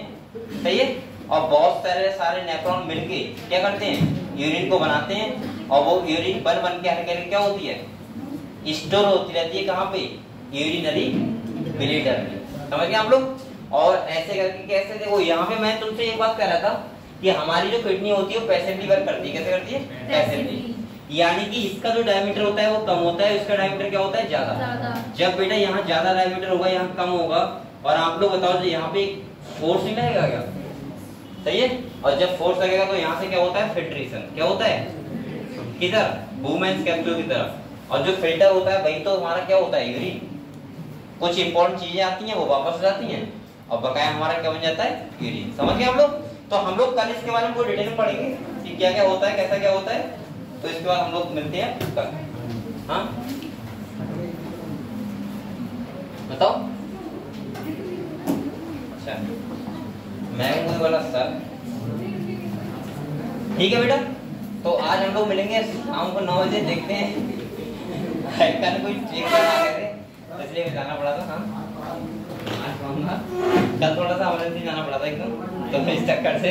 सही है, और बहुत सारे नेफ्रॉन मिलके क्या करते हैं? यूरिन को बनाते हैं। और वो यूरिन बन के हल्के क्या होती है? स्टोर होती रहती है। कहाँ पे? यूरिनरी ब्लैडर में। समझ गए आप लोग? और ऐसे करके कैसे, देखो यहाँ पे मैं तुमसे एक बात कह रहा था कि हमारी जो किडनी होती है वो पैसेंटली वर्क करती है। कैसे करती है? पैसेंटली। यानी कि इसका जो डायमीटर होता है वो कम होता है, इसका डायमीटर क्या होता है? ज्यादा। जब बेटा यहाँ ज्यादा डायमीटर होगा, यहाँ कम होगा। और आप लोग बताओ जो यहाँ पे फोर्स नहीं लगेगा क्या? सही है, और जब फोर्स लगेगा तो यहाँ से क्या होता है? फिल्ट्रेशन। क्या होता है? किधर? बूमेन्स कैप्सूल की तरफ। और जो फिल्टर होता है वही तो हमारा क्या होता है? यूरिन। कुछ इंपॉर्टेंट चीजें आती हैं वो वापस जाती हैं, और बकाया हमारा क्या बन जाता है? यूरिन। समझ गए हम लोग? तो हम लोग कल इसके बारे में कोई डिटेल में पढ़ेंगे कि क्या क्या होता है, कैसा क्या होता है। तो इसके बाद हम लोग मिलते हैं कल। हाँ बताओ। अच्छा, मैं कोई बोला सर। ठीक है बेटा, तो आज हम लोग मिलेंगे शाम को 9 बजे। देखते हैं कल कोई चेक करना करे, इसलिए जाना पड़ा था। हाँ आज कल थोड़ा सा इमरजेंसी जाना पड़ा था एकदम, तो इस चक्कर से